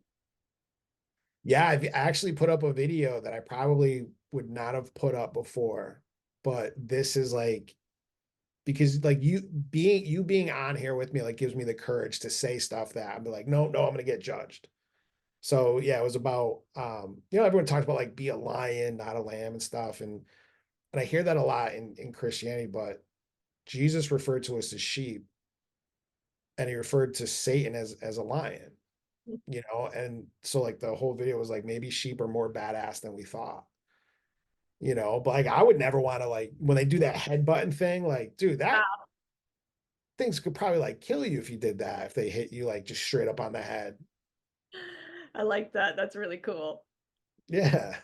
C: Yeah, I've actually put up a video that I probably would not have put up before, but this is like because like you being on here with me like gives me the courage to say stuff that I'm like, no, I'm gonna get judged. So yeah, it was about everyone talks about like be a lion, not a lamb and stuff. And I hear that a lot in Christianity, but Jesus referred to us as sheep and he referred to Satan as a lion, and so like the whole video was like maybe sheep are more badass than we thought. But like I would never want to like when they do that head button thing, like, dude, that
A: Wow.
C: things could probably like kill you if you did that, if they hit you like just straight up on the head.
A: I like that. That's really cool.
C: Yeah.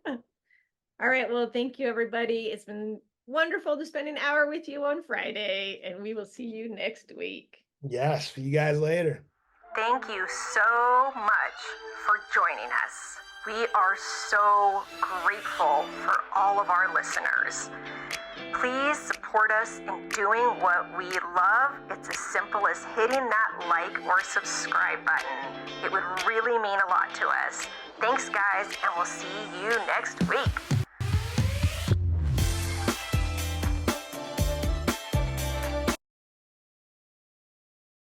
A: All right. Well, thank you, everybody. It's been wonderful to spend an hour with you on Friday, and we will see you next week.
C: Yes. See you guys later.
A: Thank you so much for joining us. We are so grateful for all of our listeners. Please support us in doing what we love. It's as simple as hitting that like or subscribe button. It would really mean a lot to us. Thanks, guys, and we'll see you next week.